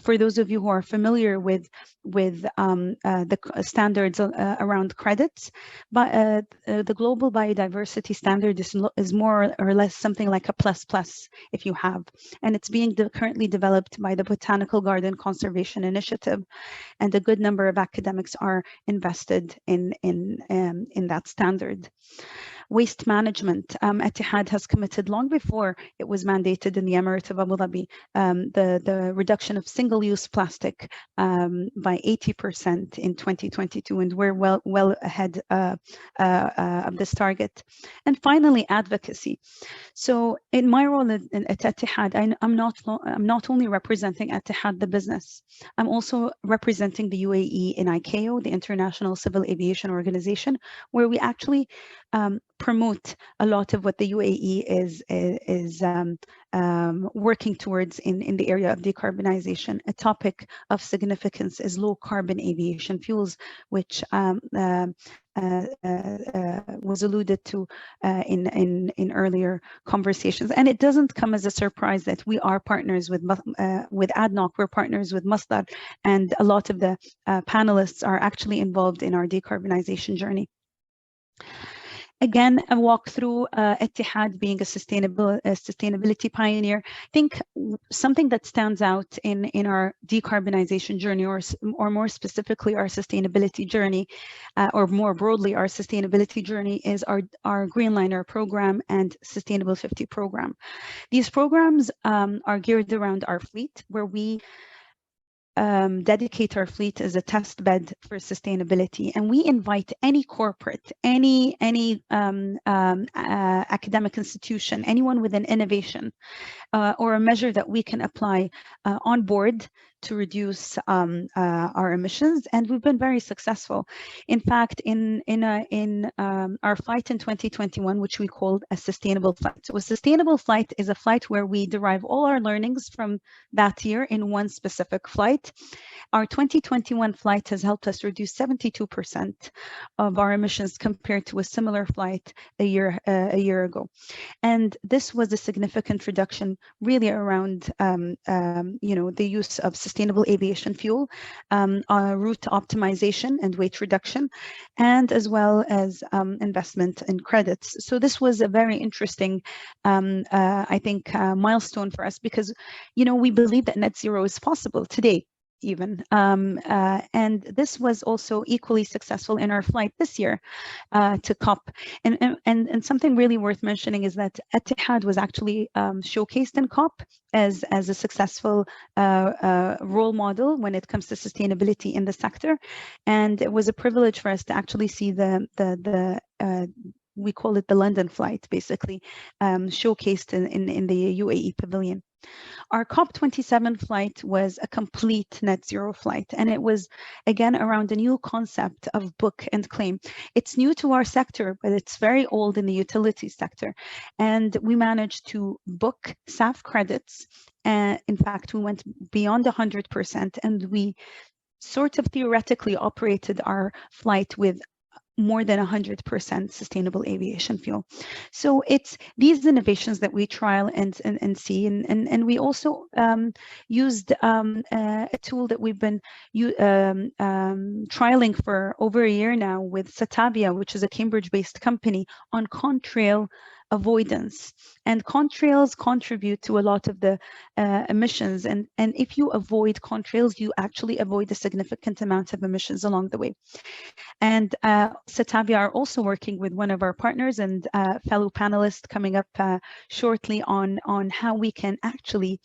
For those of you who are familiar with the standards around credits, but the Global Biodiversity Standard is more or less something like a plus if you have, and it's being currently developed by the Botanical Garden Conservation Initiative, and a good number of academics are invested in that standard. Waste management. Etihad has committed long before it was mandated in the Emirate of Abu Dhabi, the reduction of single-use plastic by 80% in 2022, and we're well ahead of this target. And finally, advocacy. So in my role at Etihad, I'm not only representing Etihad the business, I'm also representing the UAE in ICAO, the International Civil Aviation Organization, where we actually promote a lot of what the UAE is working towards in the area of decarbonization. A topic of significance is low carbon aviation fuels, which was alluded to in earlier conversations. And it doesn't come as a surprise that we are partners with ADNOC, we're partners with Masdar, and a lot of the panelists are actually involved in our decarbonization journey. Again, a walk through Etihad being a sustainability pioneer. I think something that stands out in our decarbonization journey, or more specifically our sustainability journey, or more broadly our sustainability journey, is our Greenliner program and Sustainable 50 program. These programs are geared around our fleet, where we dedicate our fleet as a test bed for sustainability, and we invite any corporate, any academic institution, anyone with an innovation or a measure that we can apply on board to reduce our emissions, and we've been very successful. In fact, in our flight in 2021, which we called a sustainable flight. So a sustainable flight is a flight where we derive all our learnings from that year in one specific flight. Our 2021 flight has helped us reduce 72% of our emissions compared to a similar flight a year ago. And this was a significant reduction really around the use of sustainable aviation fuel, route optimization and weight reduction, and as well as investment in credits. So this was a very interesting, I think, milestone for us, because, we believe that net zero is possible today, even. And this was also equally successful in our flight this year to COP. And something really worth mentioning is that Etihad was actually showcased in COP as a successful role model when it comes to sustainability in the sector. And it was a privilege for us to actually see we call it the London flight, basically, showcased in the UAE pavilion. Our COP27 flight was a complete net zero flight, and it was, again, around a new concept of book and claim. It's new to our sector, but it's very old in the utility sector. And we managed to book SAF credits. In fact, we went beyond 100%, and we sort of theoretically operated our flight with more than 100% sustainable aviation fuel. So it's these innovations that we trial and see, and we also used a tool that we've been trialing for over a year now with Satavia, which is a Cambridge-based company, on contrail avoidance. And contrails contribute to a lot of the emissions, and if you avoid contrails, you actually avoid a significant amount of emissions along the way. And Satavia are also working with one of our partners and fellow panelists coming up shortly on how we can actually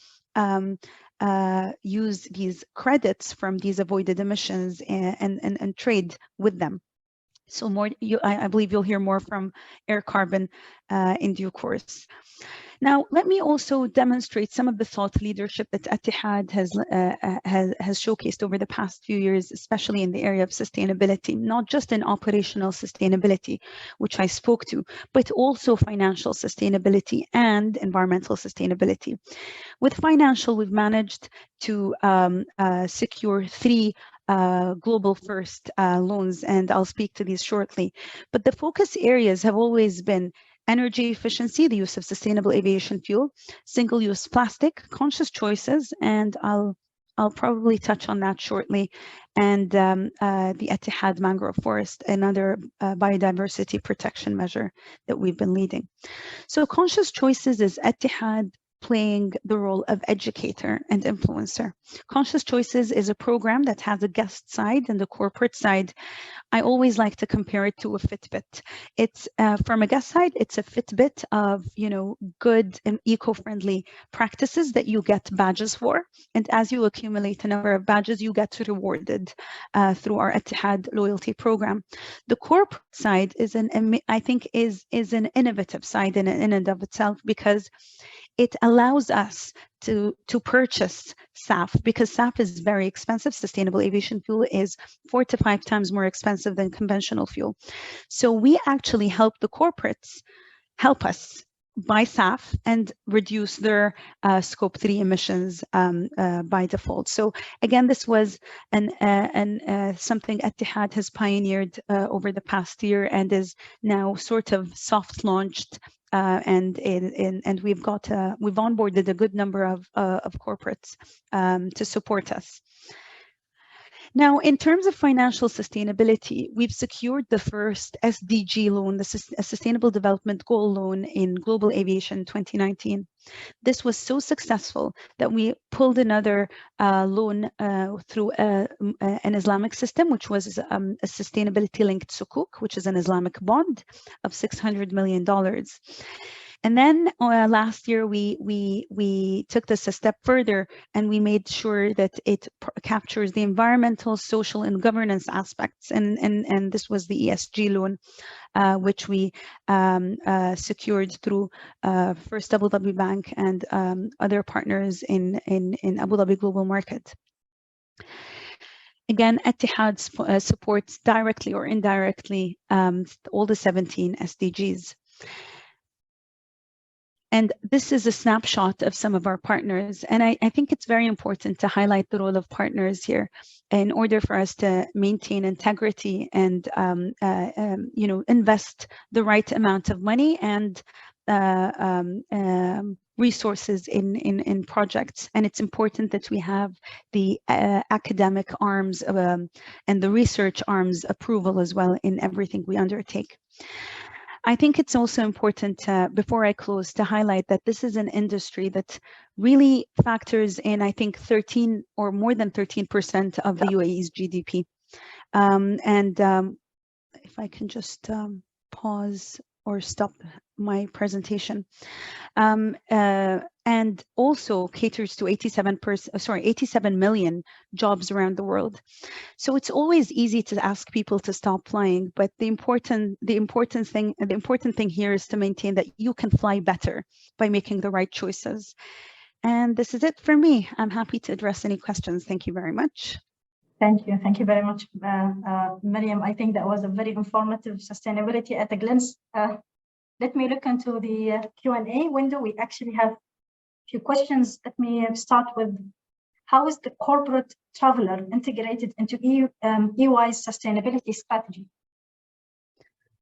use these credits from these avoided emissions and trade with them. So I believe you'll hear more from Air Carbon in due course. Now, let me also demonstrate some of the thought leadership that Etihad has showcased over the past few years, especially in the area of sustainability, not just in operational sustainability, which I spoke to, but also financial sustainability and environmental sustainability. With financial, we've managed to secure 3 global first loans, and I'll speak to these shortly. But the focus areas have always been energy efficiency, the use of sustainable aviation fuel, single-use plastic, conscious choices, and I'll probably touch on that shortly, and the Etihad mangrove forest, another biodiversity protection measure that we've been leading. So conscious choices is Etihad playing the role of educator and influencer. Conscious Choices is a program that has a guest side and the corporate side. I always like to compare it to a Fitbit. It's from a guest side, it's a Fitbit of, you know, good and eco-friendly practices that you get badges for. And as you accumulate a number of badges, you get rewarded through our Etihad loyalty program. The corporate side is I think is an innovative side in and of itself, because it allows us to purchase SAF, because SAF is very expensive. Sustainable aviation fuel is 4 to 5 times more expensive than conventional fuel. So we actually help the corporates help us buy SAF and reduce their scope 3 emissions by default. So again, this was something Etihad has pioneered over the past year and is now sort of soft launched. And we've onboarded a good number of corporates to support us. Now, in terms of financial sustainability, we've secured the first SDG loan, the Sustainable Development Goal loan in global aviation 2019. This was so successful that we pulled another loan through an Islamic system, which was a sustainability-linked sukuk, which is an Islamic bond of $600 million. And then last year, we took this a step further, and we made sure that it captures the environmental, social, and governance aspects. And this was the ESG loan, which we secured through first Abu Dhabi Bank and other partners in Abu Dhabi Global Market. Again, Etihad supports directly or indirectly all the 17 SDGs. And this is a snapshot of some of our partners. And I think it's very important to highlight the role of partners here in order for us to maintain integrity and invest the right amount of money and resources in projects. And it's important that we have the academic arms and the research arms approval as well in everything we undertake. I think it's also important, before I close, to highlight that this is an industry that really factors in, I think, 13 or more than 13% of the UAE's GDP. If I can just pause or stop my presentation. And also caters to 87 million jobs around the world. So it's always easy to ask people to stop flying, but the important thing here is to maintain that you can fly better by making the right choices. And this is it for me. I'm happy to address any questions. Thank you very much. Thank you very much, Miriam. I think that was a very informative sustainability at a glance. Let me look into the Q&A window. We actually have a few questions. Let me start with, how is the corporate traveler integrated into EY's sustainability strategy?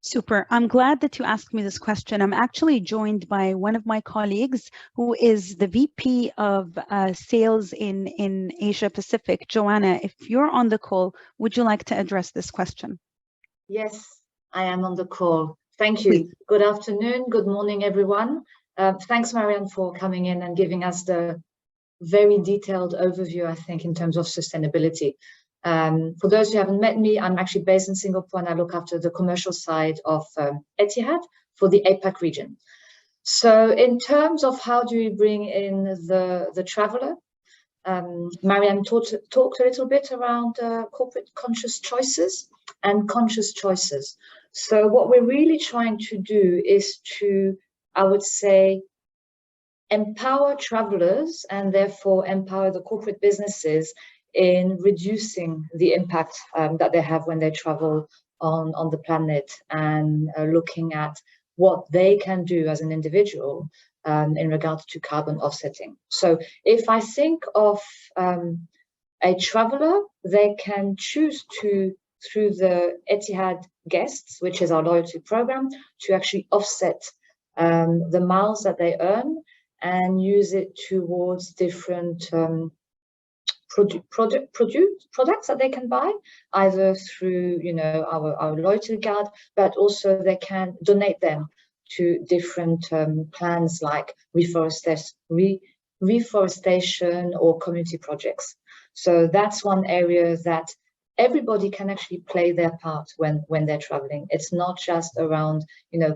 Super. I'm glad that you asked me this question. I'm actually joined by one of my colleagues who is the VP of sales in Asia Pacific. Joanna, if you're on the call, would you like to address this question? Yes, I am on the call. Thank you. Please. Good afternoon. Good morning, everyone. Thanks, Marianne, for coming in and giving us the very detailed overview, I think, in terms of sustainability. For those who haven't met me, I'm actually based in Singapore and I look after the commercial side of Etihad for the APAC region. So in terms of how do we bring in the traveler, Marianne talked a little bit around corporate conscious choices and conscious choices. So what we're really trying to do is to, I would say, empower travelers and therefore empower the corporate businesses in reducing the impact that they have when they travel on the planet, and looking at what they can do as an individual in regards to carbon offsetting. So if I think of a traveler, they can choose to, through the Etihad Guests, which is our loyalty program, to actually offset the miles that they earn and use it towards different products that they can buy, either through our loyalty card, but also they can donate them to different plans like reforestation or community projects. So that's one area that everybody can actually play their part when they're traveling. It's not just around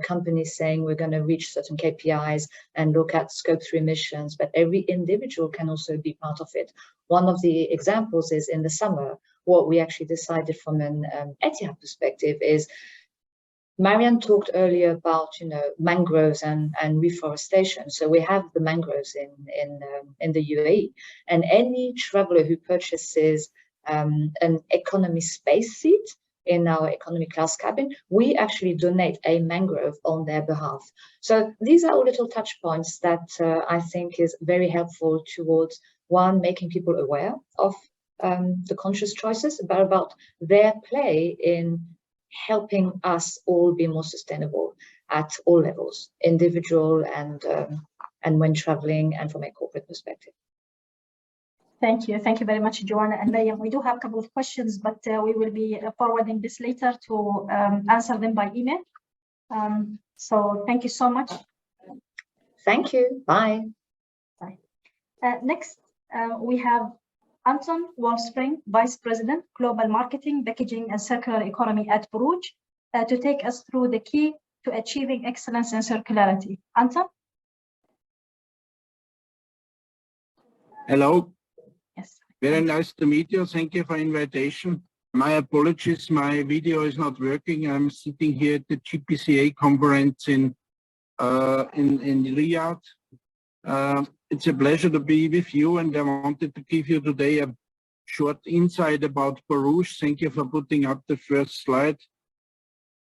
companies saying we're going to reach certain KPIs and look at scope 3 emissions, but every individual can also be part of it. One of the examples is in the summer, what we actually decided from an Etihad perspective is, Marianne talked earlier about mangroves and reforestation. So we have the mangroves in the UAE, and any traveler who purchases an economy space seat in our economy class cabin, we actually donate a mangrove on their behalf. So these are all little touch points that I think is very helpful towards, one, making people aware of the conscious choices, but about their play in helping us all be more sustainable at all levels, individual and when traveling, and from a corporate perspective. Thank you very much, Joanna and Mayam. We do have a couple of questions, but we will be forwarding this later to answer them by email. So thank you so much. Thank you. Bye. Bye. Next, we have Anton Wallspring, Vice President, Global Marketing, Packaging and Circular Economy at Borouge, to take us through the key to achieving excellence in circularity. Anton? Hello. Yes. Very nice to meet you. Thank you for invitation. My apologies, my video is not working. I'm sitting here at the GPCA conference in Riyadh. It's a pleasure to be with you, and I wanted to give you today a short insight about Borouge. Thank you for putting up the first slide.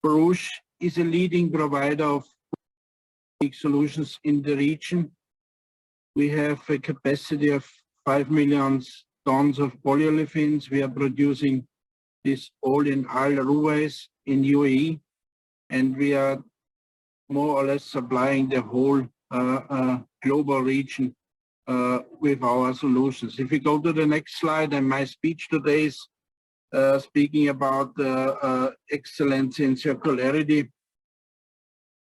Borouge is a leading provider of solutions in the region. We have a capacity of 5 million tons of polyolefins. We are producing this all in Al Ruwais in UAE, and we are more or less supplying the whole global region with our solutions. If we go to the next slide, and my speech today is speaking about excellence in circularity.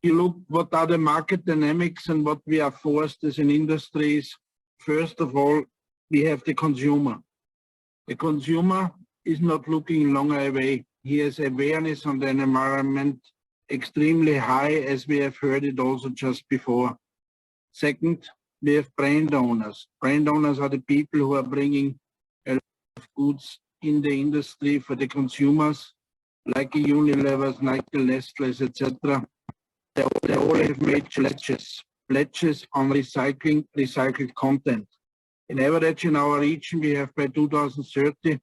You look what are the market dynamics and what we are forced as an industry is, first of all, we have the consumer. The consumer is not looking longer away. He has awareness on the environment extremely high, as we have heard it also just before. Second, we have brand owners. Brand owners are the people who are bringing a lot of goods in the industry for the consumers, like the Unilevers, like the Nestles, etc. They all have made pledges on recycled content. In average in our region, we have by 2030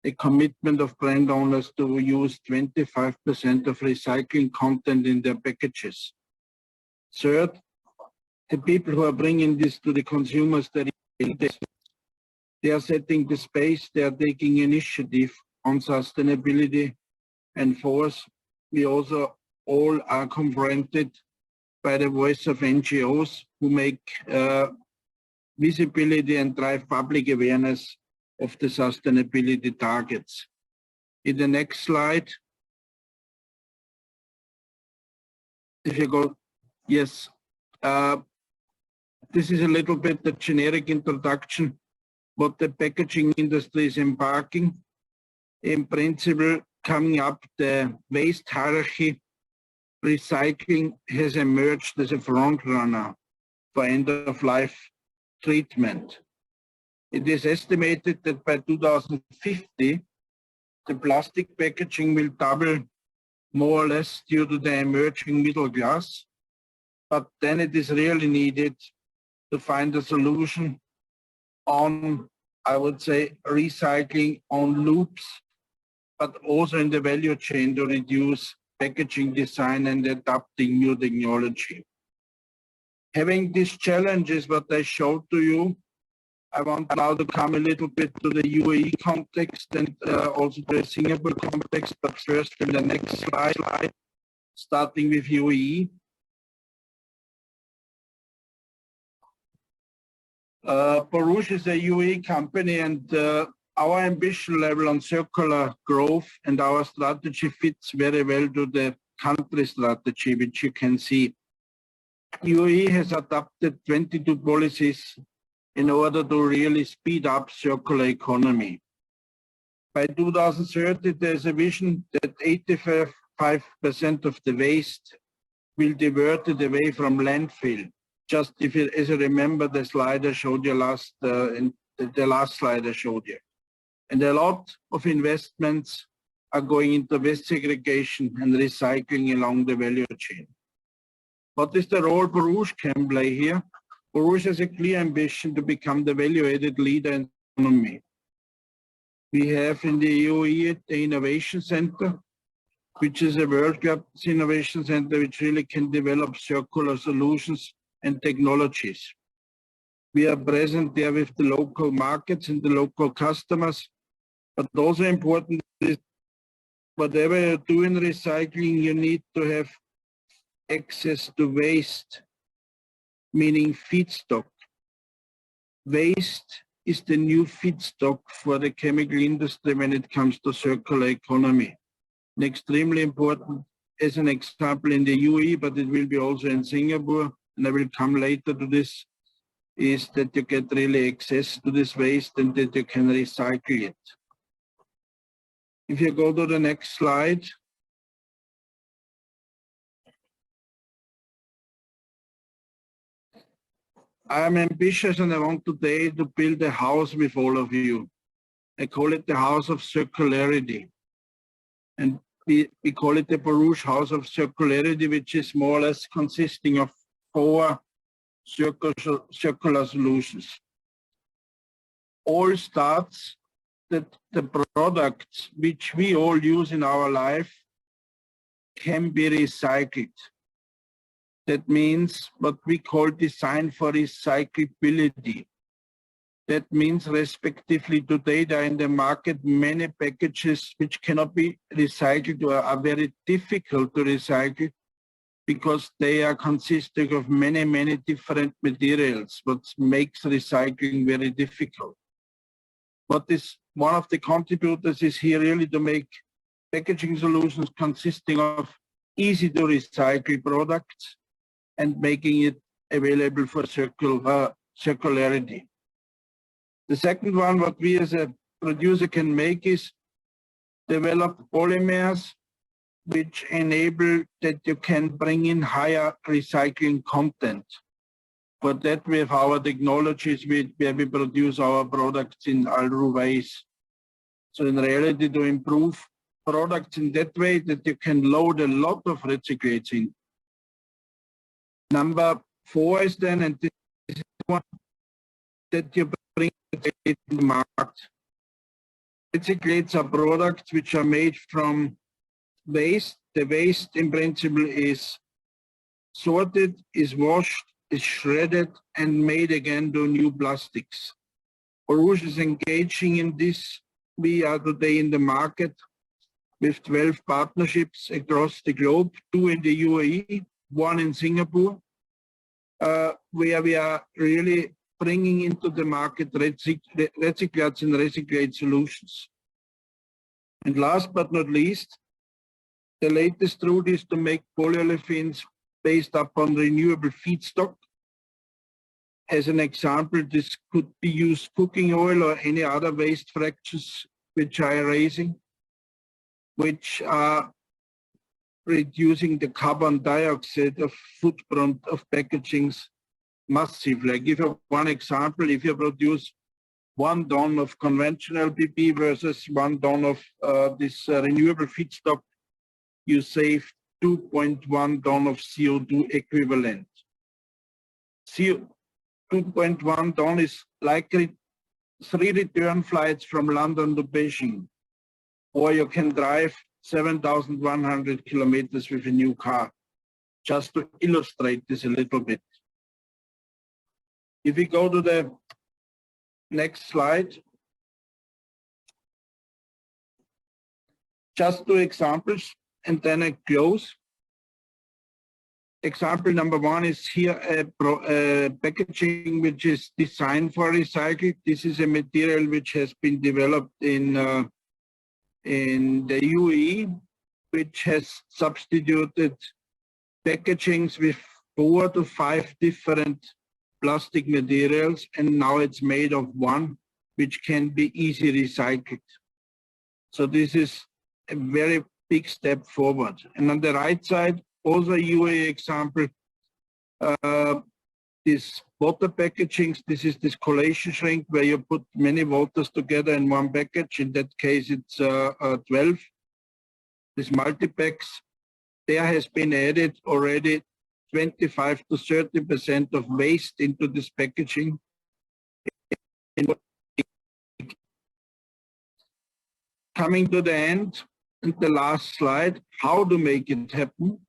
a commitment of brand owners to use 25% of recycling content in their packages. Third, the people who are bringing this to the consumers, they are setting the space, they are taking initiative on sustainability. And fourth, we also all are confronted by the voice of NGOs who make visibility and drive public awareness of the sustainability targets. In the next slide, if you go, yes, this is a little bit the generic introduction, what the packaging industry is embarking. In principle, coming up the waste hierarchy, recycling has emerged as a front runner for end-of-life treatment. It is estimated that by 2050, the plastic packaging will double more or less due to the emerging middle class. But then it is really needed to find a solution on, I would say, recycling on loops, but also in the value chain to reduce packaging design and adapting new technology. Having these challenges, what I showed to you, I want now to come a little bit to the UAE context and also the Singapore context, but first in the next slide, starting with UAE. Borouge is a UAE company, and our ambition level on circular growth and our strategy fits very well to the country strategy, which you can see. UAE has adopted 22 policies in order to really speed up circular economy. By 2030, there's a vision that 85% of the waste will be diverted away from landfill. Just as you remember the slide I showed you last, in the last slide I showed you. And a lot of investments are going into waste segregation and recycling along the value chain. What is the role Borouge can play here? Borouge has a clear ambition to become the value-added leader in economy. We have in the UAE the Innovation Center, which is a world-class innovation center which really can develop circular solutions and technologies. We are present there with the local markets and the local customers, but also important is whatever you do in recycling, you need to have access to waste, meaning feedstock. Waste is the new feedstock for the chemical industry when it comes to circular economy. And extremely important as an example in the UAE, but it will be also in Singapore, and I will come later to this, is that you get really access to this waste and that you can recycle it. If you go to the next slide. I am ambitious and I want today to build a house with all of you. I call it the House of Circularity. And we call it the Borouge House of Circularity, which is more or less consisting of 4 circular solutions. All starts that the products which we all use in our life can be recycled. That means what we call design for recyclability. That means respectively today there are in the market many packages which cannot be recycled or are very difficult to recycle because they are consisting of many different materials, what makes recycling very difficult. What is one of the contributors is here really to make packaging solutions consisting of easy to recycle products and making it available for circularity. The second one, what we as a producer can make is develop polymers which enable that you can bring in higher recycling content. For that, we have our technologies where we produce our products in Alru ways. So in reality, to improve products in that way that you can load a lot of recyclates in. Number 4 is then, and this is one that you bring it in the market. Recyclates are products which are made from waste. The waste in principle is sorted, is washed, is shredded and made again to new plastics. Borouge is engaging in this. We are today in the market with 12 partnerships across the globe, 2 in the UAE, 1 in Singapore, where we are really bringing into the market recyclates and recyclate solutions. And last but not least, the latest route is to make polyolefins based upon renewable feedstock. As an example, this could be used cooking oil or any other waste fractions which are arising, which are reducing the carbon dioxide of footprint of packagings massively. I give you one example. If you produce 1 ton of conventional PP versus 1 ton of this renewable feedstock, you save 2.1 ton of CO2 equivalent. 2.1 ton is likely 3 return flights from London to Beijing, or you can drive 7,100 kilometers with a new car, just to illustrate this a little bit. If we go to the next slide, just 2 examples, and then I close. Example number one is here a packaging which is designed for recycling. This is a material which has been developed in the UAE, which has substituted packagings with 4 to 5 different plastic materials, and now it's made of one which can be easily recycled. So this is a very big step forward. And on the right side, also a UAE example, this water packaging. This is this collation shrink where you put many waters together in one package. In that case, it's 12. This multi-packs, there has been added already 25 to 30% of waste into this packaging. Coming to the end, and the last slide, how to make it happen.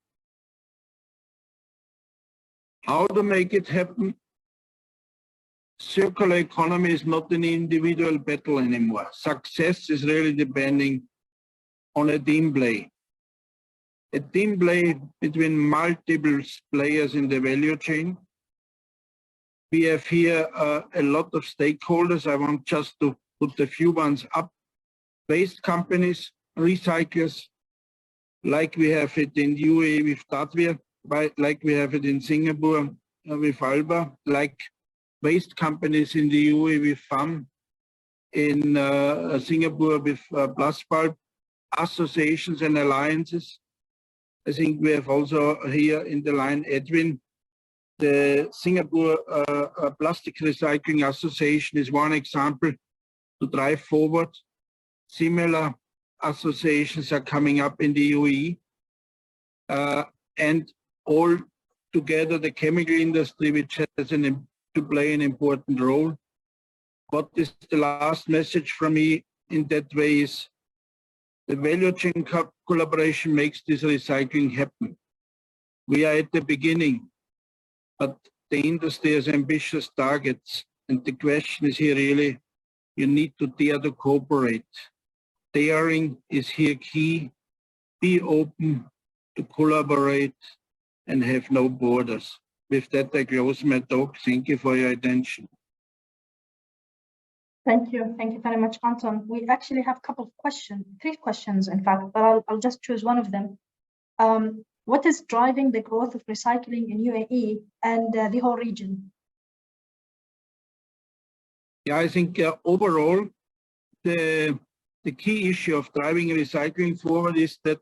How to make it happen? Circular economy is not an individual battle anymore. Success is really depending on a team play. A team play between multiple players in the value chain. We have here a lot of stakeholders. I want just to put a few ones up. Waste companies, recyclers, like we have it in UAE with Dhabi, like we have it in Singapore with Alba, like waste companies in the UAE with FAM, in Singapore with Plusbulb, associations and alliances. I think we have also here in the line Edwin. The Singapore Plastic Recycling Association is one example to drive forward. Similar associations are coming up in the UAE. And all together the chemical industry, which has to play an important role. What is the last message from me in that way is the value chain collaboration makes this recycling happen. We are at the beginning, but the industry has ambitious targets. And the question is here really, you need to dare to cooperate. Daring is here key. Be open to collaborate and have no borders. With that, I close my talk. Thank you for your attention. Thank you. Thank you very much, Anton. We actually have a couple of questions, 3 questions, in fact, but I'll just choose one of them. What is driving the growth of recycling in UAE and the whole region? Yeah, I think overall, the key issue of driving recycling forward is that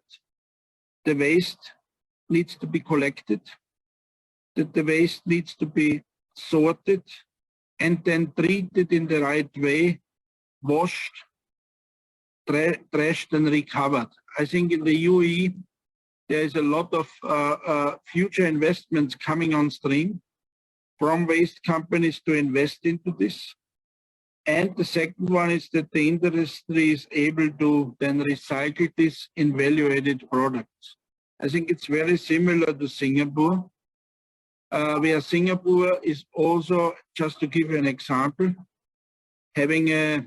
the waste needs to be collected, that the waste needs to be sorted, and then treated in the right way, washed, trashed, and recovered. I think in the UAE, there is a lot of future investments coming on stream from waste companies to invest into this. And the second one is that the industry is able to then recycle this in value-added products. I think it's very similar to Singapore, where Singapore is also, just to give you an example, having a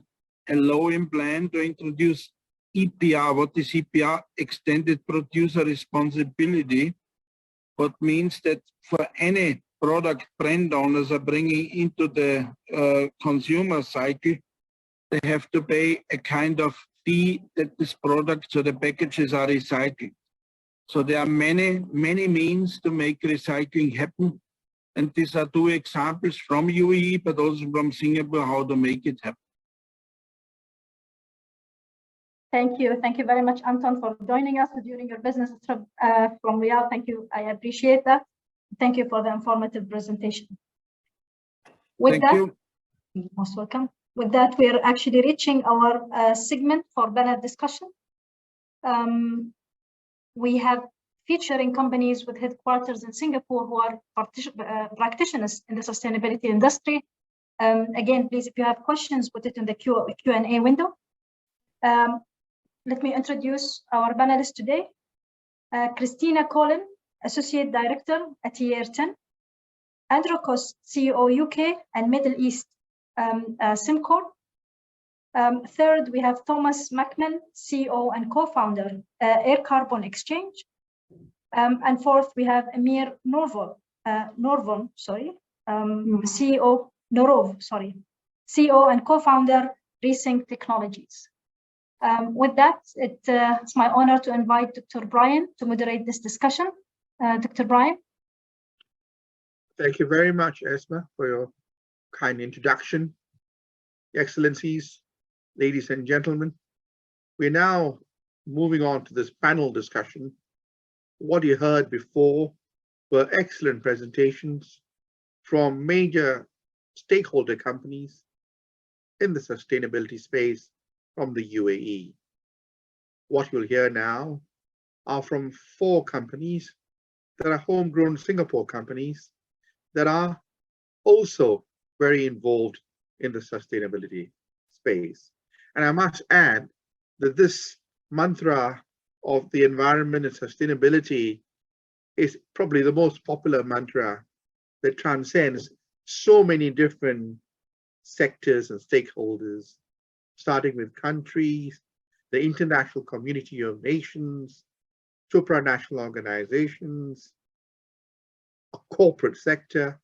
low-in plan to introduce EPR. What is EPR? Extended Producer Responsibility. What means that for any product brand owners are bringing into the consumer cycle, they have to pay a kind of fee that this product, so the packages are recycled. So there are many means to make recycling happen. And these are 2 examples from UAE, but also from Singapore, how to make it happen. Thank you. Thank you very much, Anton, for joining us during your business trip from Riyadh. Thank you. I appreciate that. Thank you for the informative presentation. With that, you're most welcome. With that, we are actually reaching our segment for panel discussion. We have featuring companies with headquarters in Singapore who are practitioners in the sustainability industry. Again, please, if you have questions, put it in the Q&A window. Let me introduce our panelists today. Christina Collin, Associate Director at Year 10. Andrew Cost, CEO UK and Middle East, Simcor. Third, we have Thomas Macman, CEO and co-founder, Air Carbon Exchange. And fourth, we have Amir CEO, CEO and co-founder, Resync Technologies. With that, it's my honor to invite Dr. Brian to moderate this discussion. Dr. Brian. Thank you very much, Esma, for your kind introduction. Excellencies, ladies and gentlemen, we're now moving on to this panel discussion. What you heard before were excellent presentations from major stakeholder companies in the sustainability space from the UAE. What you'll hear now are from 4 companies that are homegrown Singapore companies that are also very involved in the sustainability space. And I must add that this mantra of the environment and sustainability is probably the most popular mantra that transcends so many different sectors and stakeholders, starting with countries, the international community of nations, supranational organizations, a corporate sector,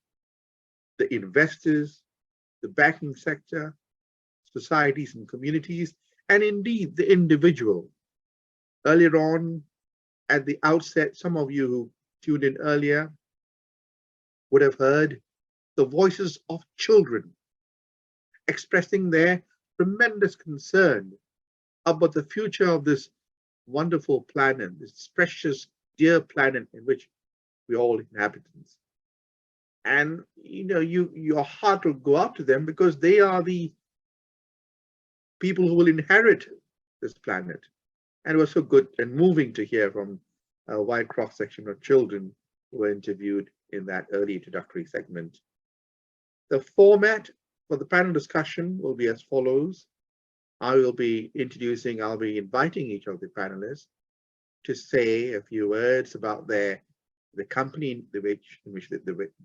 the investors, the banking sector, societies and communities, and indeed the individual. Earlier on, at the outset, some of you who tuned in earlier would have heard the voices of children expressing their tremendous concern about the future of this wonderful planet, this precious, dear planet in which we all inhabitants. And your heart will go out to them because they are the people who will inherit this planet. And it was so good and moving to hear from a wide cross-section of children who were interviewed in that early introductory segment. The format for the panel discussion will be as follows. I'll be inviting each of the panelists to say a few words about the company in which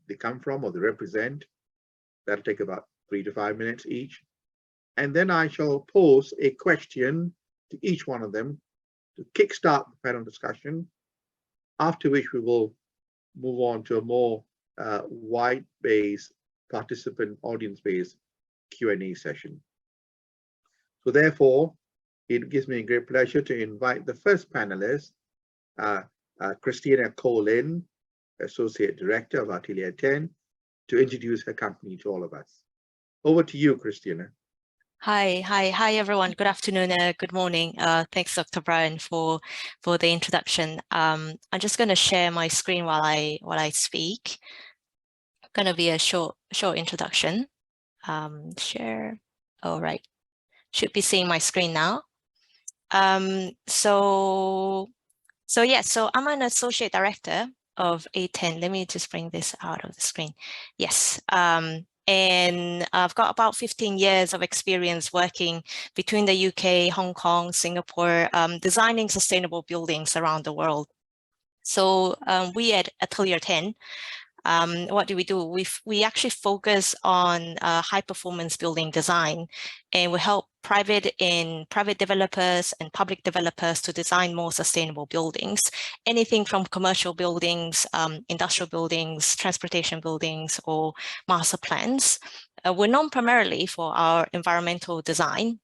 they come from or they represent. That'll take about 3 to 5 minutes each. And then I shall pose a question to each one of them to kickstart the panel discussion, after which we will move on to a more wide-based, participant, audience-based Q&A session. So therefore, it gives me a great pleasure to invite the first panelist, Christina Colin, Associate Director of Atelier 10, to introduce her company to all of us. Over to you, Christina. Hi everyone. Good afternoon, good morning. Thanks, Dr. Brian, for the introduction. I'm just going to share my screen while I speak. Going to be a short introduction. Share. All right. Should be seeing my screen now. So I'm an associate director of A10. Let me just bring this out of the screen. Yes. And I've got about 15 years of experience working between the UK, Hong Kong, Singapore, designing sustainable buildings around the world. So we at Atelier 10, what do? We actually focus on high performance building design, and we help private developers and public developers to design more sustainable buildings, anything from commercial buildings, industrial buildings, transportation buildings, or master plans. We're known primarily for our environmental design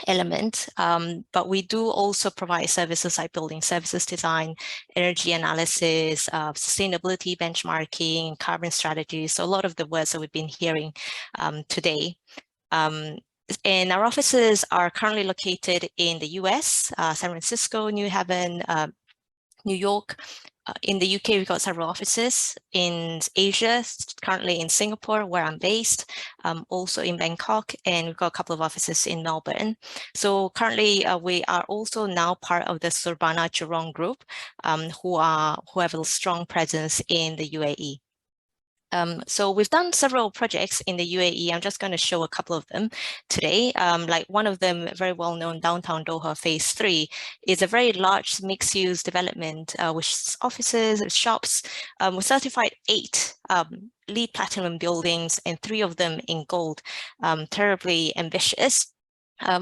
element, but we do also provide services like building services design, energy analysis, sustainability benchmarking, carbon strategies. So a lot of the words that we've been hearing today. And our offices are currently located in the US, San Francisco, New Haven, New York. In the UK, we've got several offices. In Asia, currently in Singapore, where I'm based, also in Bangkok, and we've got a couple of offices in Melbourne. So currently, we are also now part of the Surbana Jurong Group, who have a strong presence in the UAE. So we've done several projects in the UAE. I'm just going to show a couple of them today. Like one of them, very well-known, Downtown Doha Phase 3, is a very large mixed-use development, which is offices, shops. We certified 8 LEED Platinum buildings and 3 of them in gold. Terribly ambitious.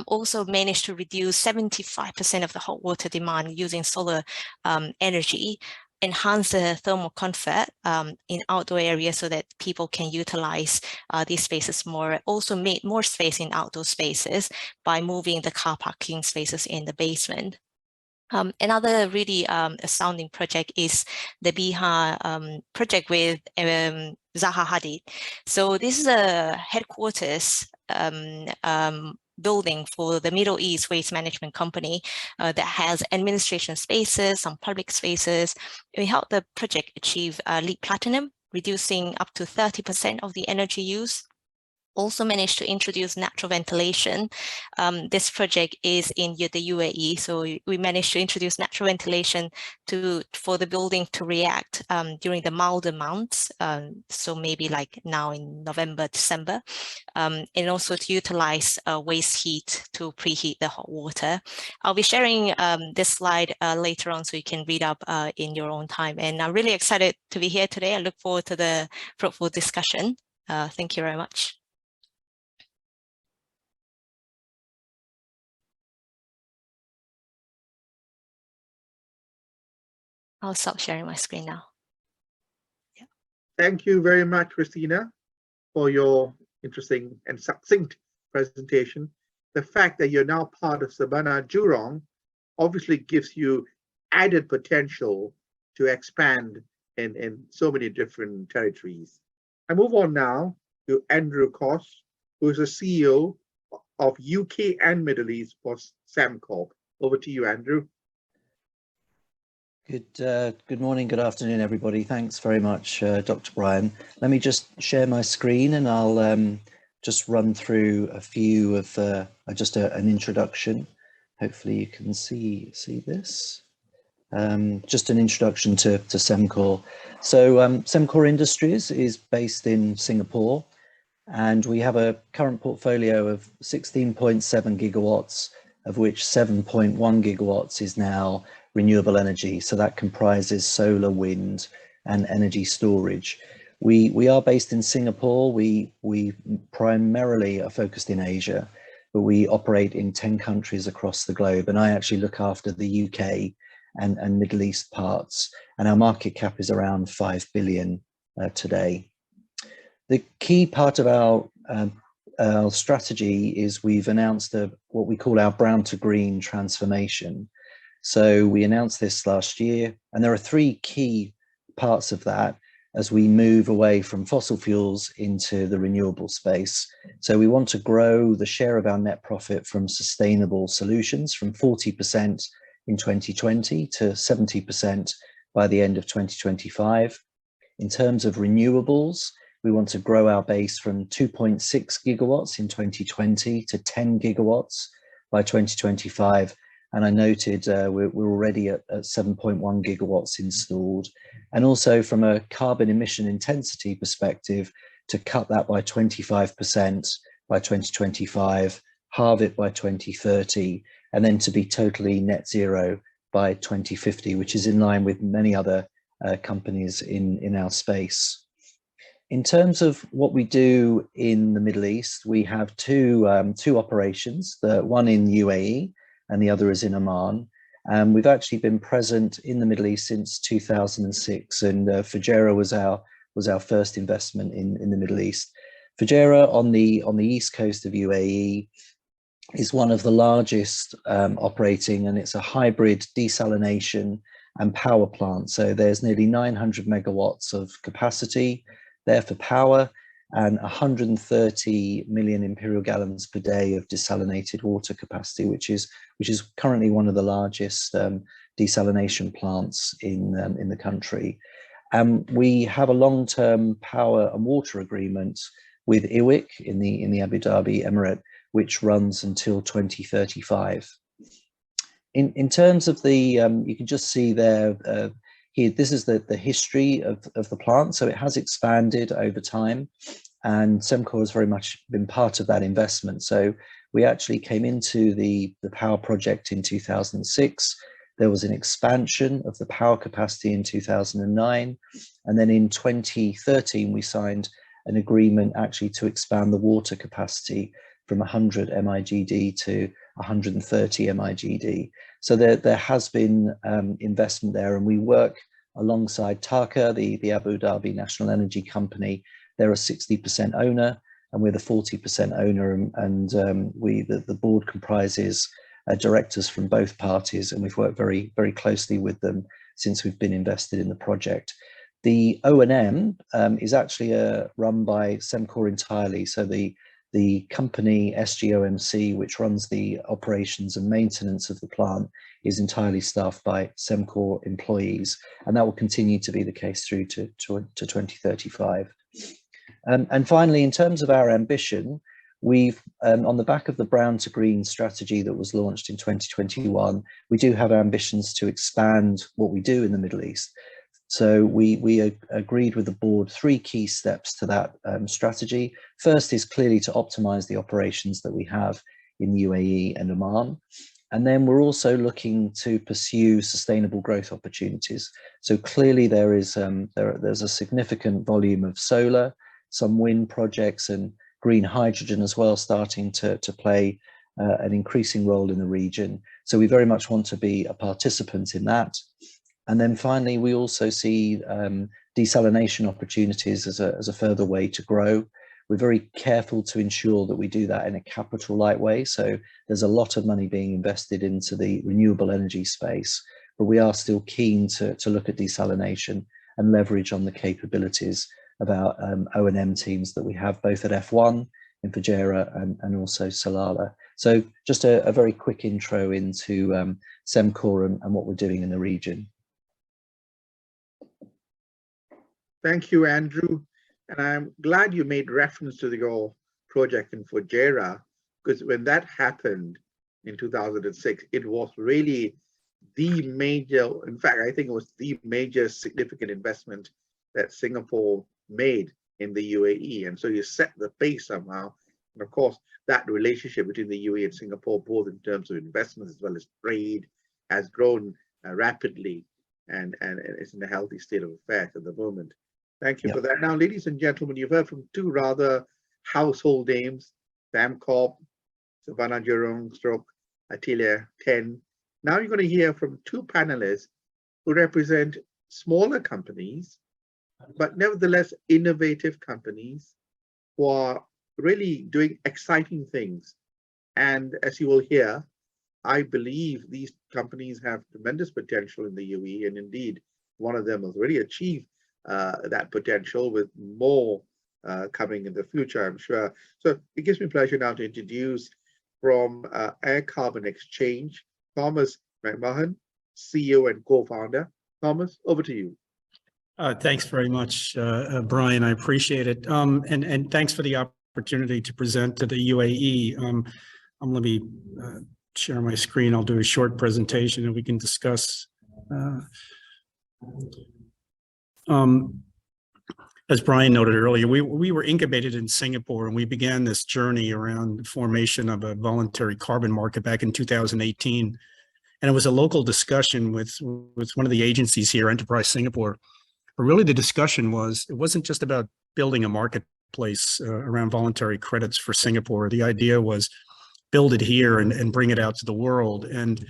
Also managed to reduce 75% of the hot water demand using solar energy. enhance the thermal comfort in outdoor areas so that people can utilize these spaces more, also make more space in outdoor spaces by moving the car parking spaces in the basement. Another really astounding project is the Biha project with Zaha Hadid. So this is a headquarters building for the Middle East Waste Management Company that has administration spaces, some public spaces. We helped the project achieve LEED Platinum, reducing up to 30% of the energy use. Also managed to introduce natural ventilation. This project is in the UAE, so we managed to introduce natural ventilation for the building to react during the milder months, so maybe like now in November, December, and also to utilize waste heat to preheat the hot water. I'll be sharing this slide later on so you can read up in your own time. And I'm really excited to be here today. I look forward to the fruitful discussion. Thank you very much. I'll stop sharing my screen now. Yeah. Thank you very much, Christina, for your interesting and succinct presentation. The fact that you're now part of Sabana Jurong obviously gives you added potential to expand in so many different territories. I move on now to Andrew Koss, who is the CEO of UK and Middle East for Sembcorp. Over to you, Andrew. Good morning, good afternoon, everybody. Thanks very much, Dr. Brian. Let me just share my screen and I'll just run through a few of just an introduction. Hopefully you can see this. Just an introduction to Sembcorp. So Sembcorp Industries is based in Singapore, and we have a current portfolio of 16.7 gigawatts, of which 7.1 gigawatts is now renewable energy. So that comprises solar, wind, and energy storage. We are based in Singapore. We primarily are focused in Asia, but we operate in 10 countries across the globe. And I actually look after the UK and Middle East parts. And our market cap is around 5 billion today. The key part of our strategy is we've announced what we call our brown to green transformation. So we announced this last year, and there are three key parts of that as we move away from fossil fuels into the renewable space. So we want to grow the share of our net profit from sustainable solutions from 40% in 2020 to 70% by the end of 2025. In terms of renewables, we want to grow our base from 2.6 gigawatts in 2020 to 10 gigawatts by 2025. And I noted we're already at 7.1 gigawatts installed. And also from a carbon emission intensity perspective, to cut that by 25% by 2025, halve it by 2030, and then to be totally net zero by 2050, which is in line with many other companies in our space. In terms of what we do in the Middle East, we have two operations, the one in UAE, and the other is in Oman. We've actually been present in the Middle East since 2006, and Fujairah was our first investment in the Middle East. Fujairah on the east coast of UAE is one of the largest operating, and it's a hybrid desalination and power plant. So there's nearly 900 megawatts of capacity there for power, and 130 million imperial gallons per day of desalinated water capacity, which is currently one of the largest desalination plants in the country. We have a long-term power and water agreement with IWIC in the Abu Dhabi Emirate, which runs until 2035. In terms of the, you can just see there, here, this is the history of the plant. So it has expanded over time, and Sembcorp has very much been part of that investment. So we actually came into the power project in 2006. There was an expansion of the power capacity in 2009. And then in 2013, we signed an agreement actually to expand the water capacity from 100 MIGD to 130 MIGD. So there has been investment there, and we work alongside TAQA, the Abu Dhabi National Energy Company. They're a 60% owner, and we're the 40% owner, and the board comprises directors from both parties, and we've worked very, very closely with them since we've been invested in the project. The O&M is actually run by Sembcorp entirely. So the company SGOMC, which runs the operations and maintenance of the plant, is entirely staffed by Sembcorp employees, and that will continue to be the case through to 2035. And finally, in terms of our ambition, we've, on the back of the brown to green strategy that was launched in 2021, we do have ambitions to expand what we do in the Middle East. So we agreed with the board 3 key steps to that strategy. First is clearly to optimize the operations that we have in UAE and Oman. And then we're also looking to pursue sustainable growth opportunities. So clearly there's a significant volume of solar, some wind projects, and green hydrogen as well, starting to play an increasing role in the region. So we very much want to be a participant in that. And then finally, we also see desalination opportunities as a further way to grow. We're very careful to ensure that we do that in a capital light way. So there's a lot of money being invested into the renewable energy space, but we are still keen to look at desalination and leverage on the capabilities of our O&M teams that we have both at F1 in Fujairah and also Salalah. So just a very quick intro into Sembcorp and what we're doing in the region. Thank you, Andrew. And I'm glad you made reference to your project in Fujairah, because when that happened in 2006, it was really the major, in fact, I think it was the major significant investment that Singapore made in the UAE. And so you set the pace somehow. And of course, that relationship between the UAE and Singapore, both in terms of investments as well as trade, has grown rapidly and is in a healthy state of affairs at the moment. Thank you for that. Now, ladies and gentlemen, you've heard from 2 rather household names, Sembcorp, Savannah Jurong, Attilia Ken. Now you're going to hear from 2 panelists who represent smaller companies, but nevertheless innovative companies who are really doing exciting things. And as you will hear, I believe these companies have tremendous potential in the UAE, and indeed, one of them has already achieved that potential, with more coming in the future, I'm sure. So it gives me pleasure now to introduce from Air Carbon Exchange, Thomas McMahon, CEO and co-founder. Thomas, over to you. Thanks very much, Brian. I appreciate it. And thanks for the opportunity to present to the UAE. Let me share my screen. I'll do a short presentation and we can discuss. As Brian noted earlier, we were incubated in Singapore, and we began this journey around the formation of a voluntary carbon market back in 2018. And it was a local discussion with one of the agencies here, Enterprise Singapore. But really the discussion was, it wasn't just about building a marketplace around voluntary credits for Singapore. The idea was build it here and bring it out to the world. And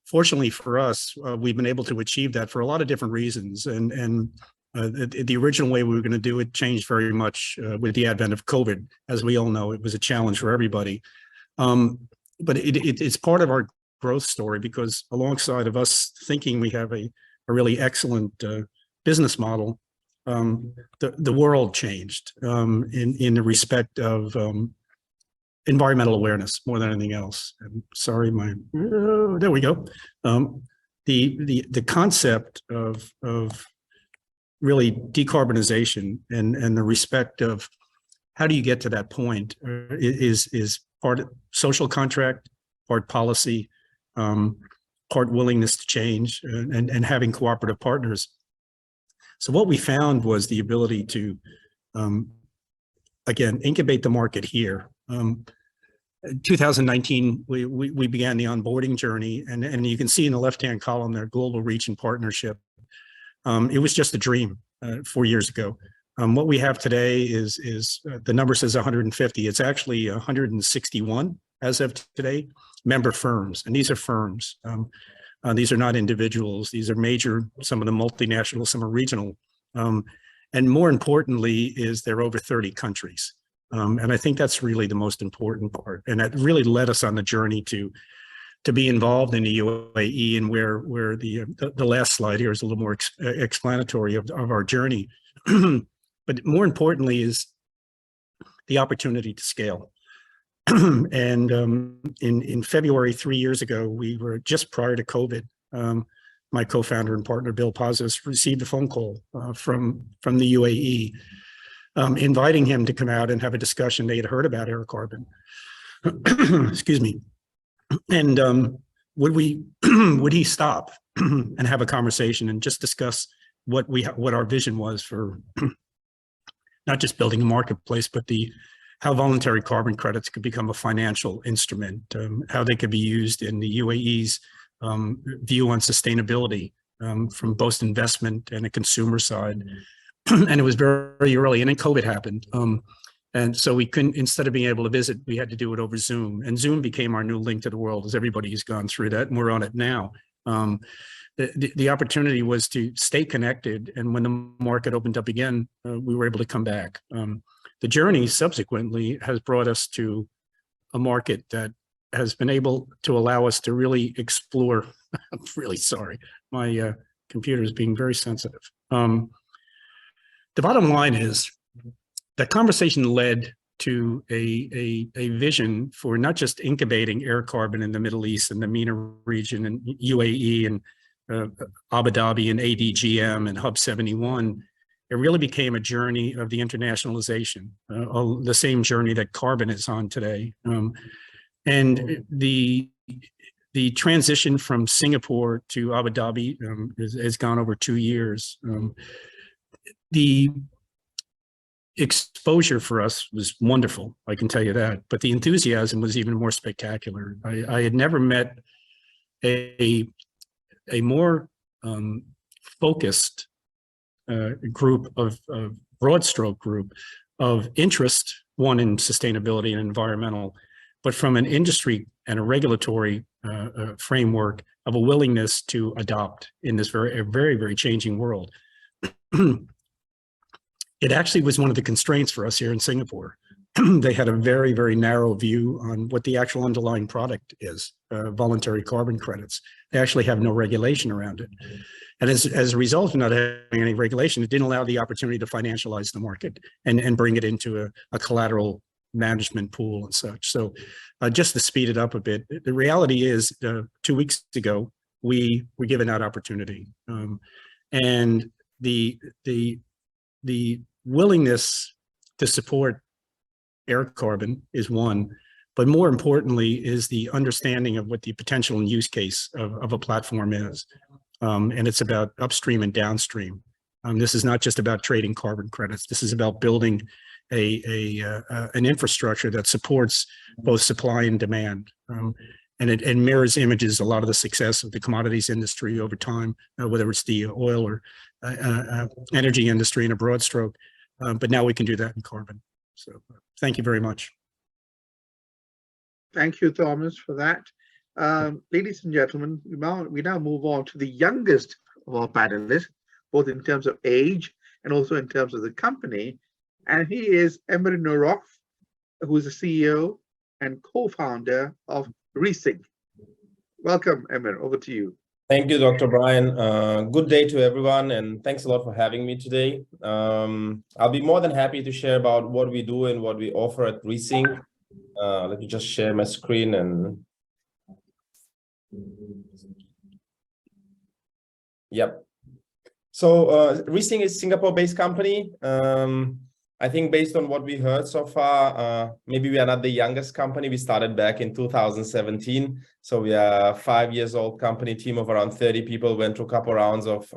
fortunately for us, we've been able to achieve that for a lot of different reasons. And the original way we were going to do it changed very much with the advent of COVID. As we all know, it was a challenge for everybody. But it's part of our growth story, because alongside of us thinking we have a really excellent business model, the world changed in the respect of environmental awareness more than anything else. I'm sorry, there we go. The concept of really decarbonization and the respect of how do you get to that point is part social contract, part policy, part willingness to change, and having cooperative partners. So what we found was the ability to, again, incubate the market here. 2019, we began the onboarding journey, and you can see in the left-hand column there, global reach and partnership. It was just a dream 4 years ago. What we have today is the number says 150. It's actually 161 as of today, member firms, and these are firms. These are not individuals. These are major, some of them multinational, some are regional. And more importantly is they're over 30 countries. And I think that's really the most important part. And that really led us on the journey to be involved in the UAE, and where the last slide here is a little more explanatory of our journey. But more importantly is the opportunity to scale. And in February 3 years ago, we were just prior to COVID. My co-founder and partner, Bill Pazos, received a phone call from the UAE, inviting him to come out and have a discussion. They had heard about air carbon. Excuse me. And would he stop and have a conversation and just discuss what our vision was for not just building a marketplace, but how voluntary carbon credits could become a financial instrument, how they could be used in the UAE's view on sustainability from both investment and a consumer side. And it was very early, and then COVID happened. And so we couldn't, instead of being able to visit, we had to do it over Zoom. And Zoom became our new link to the world, as everybody has gone through that, and we're on it now. The opportunity was to stay connected, and when the market opened up again, we were able to come back. The journey subsequently has brought us to a market that has been able to allow us to really explore. I'm really sorry, my computer is being very sensitive. The bottom line is that conversation led to a vision for not just incubating air carbon in the Middle East and the MENA region and UAE and Abu Dhabi and ADGM and Hub 71. It really became a journey of the internationalization, the same journey that carbon is on today. And the transition from Singapore to Abu Dhabi has gone over 2 years. The exposure for us was wonderful, I can tell you that, but the enthusiasm was even more spectacular. I had never met a more focused group of broad stroke group of interest, one in sustainability and environmental, but from an industry and a regulatory framework of a willingness to adopt in this very changing world. It actually was one of the constraints for us here in Singapore. They had a very narrow view on what the actual underlying product is, voluntary carbon credits. They actually have no regulation around it. And as a result of not having any regulation, it didn't allow the opportunity to financialize the market and bring it into a collateral management pool and such. So just to speed it up a bit, the reality is 2 weeks ago, we were given that opportunity. And the willingness to support air carbon is one, but more importantly is the understanding of what the potential and use case of a platform is. And it's about upstream and downstream. This is not just about trading carbon credits. This is about building an infrastructure that supports both supply and demand. And it mirrors images a lot of the success of the commodities industry over time, whether it's the oil or energy industry in a broad stroke. But now we can do that in carbon. So thank you very much. Thank you, Thomas, for that. Ladies and gentlemen, we now move on to the youngest of our panelists, both in terms of age and also in terms of the company. And he is Emir Nurov, who is the CEO and co-founder of Resync. Welcome, Emir, over to you. Thank you, Dr. Brian. Good day to everyone, and thanks a lot for having me today. I'll be more than happy to share about what we do and what we offer at Resync. Let me just share my screen and... Yep. So Resync is a Singapore-based company. I think based on what we heard so far, maybe we are not the youngest company. We started back in 2017. So we are a 5 years old company, team of around 30 people, went through a couple rounds of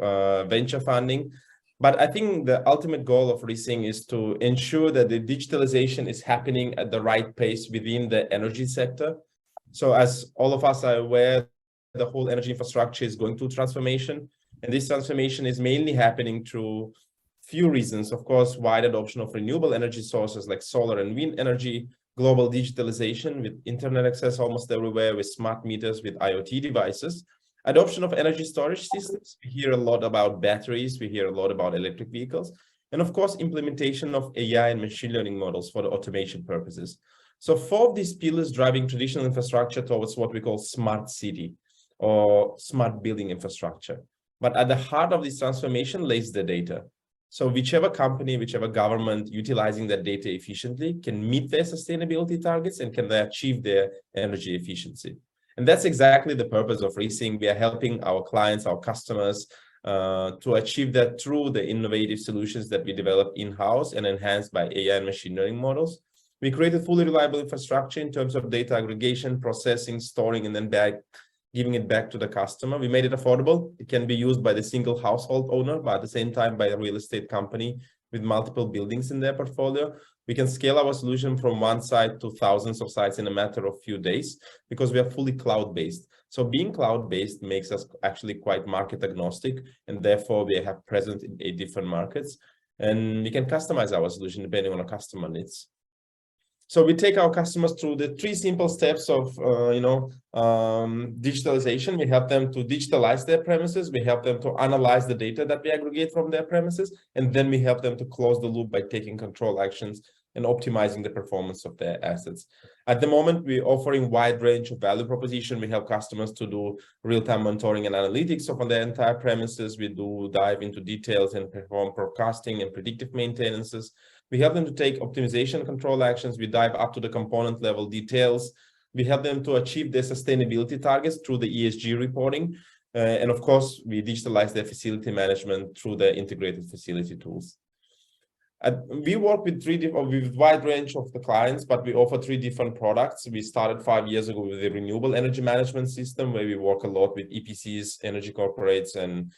venture funding. But I think the ultimate goal of Resync is to ensure that the digitalization is happening at the right pace within the energy sector. So as all of us are aware, the whole energy infrastructure is going through transformation. And this transformation is mainly happening through few reasons. Of course, wide adoption of renewable energy sources like solar and wind energy, global digitalization with internet access almost everywhere, with smart meters, with IoT devices. Adoption of energy storage systems. We hear a lot about batteries. We hear a lot about electric vehicles. And of course, implementation of AI and machine learning models for the automation purposes. So 4 of these pillars driving traditional infrastructure towards what we call smart city or smart building infrastructure. But at the heart of this transformation lays the data. So whichever company, whichever government utilizing that data efficiently can meet their sustainability targets and can they achieve their energy efficiency. And that's exactly the purpose of Resync. We are helping our clients, our customers to achieve that through the innovative solutions that we develop in-house and enhanced by AI and machine learning models. We created fully reliable infrastructure in terms of data aggregation, processing, storing, and then giving it back to the customer. We made it affordable. It can be used by the single household owner, but at the same time by a real estate company with multiple buildings in their portfolio. We can scale our solution from one site to thousands of sites in a matter of few days because we are fully cloud-based. So being cloud-based makes us actually quite market agnostic, and therefore we have presence in 8 different markets, and we can customize our solution depending on our customer needs. So we take our customers through the 3 simple steps of, digitalization. We help them to digitalize their premises. We help them to analyze the data that we aggregate from their premises. And then we help them to close the loop by taking control actions and optimizing the performance of their assets. At the moment, we're offering a wide range of value proposition. We help customers to do real-time monitoring and analytics of their entire premises. We do dive into details and perform forecasting and predictive maintenances. We help them to take optimization control actions. We dive up to the component level details. We help them to achieve their sustainability targets through the ESG reporting. And of course, we digitalize their facility management through the integrated facility tools. We work with with wide range of the clients, but we offer 3 different products. We started 5 years ago with the renewable energy management system, where we work a lot with EPCs, energy corporates, and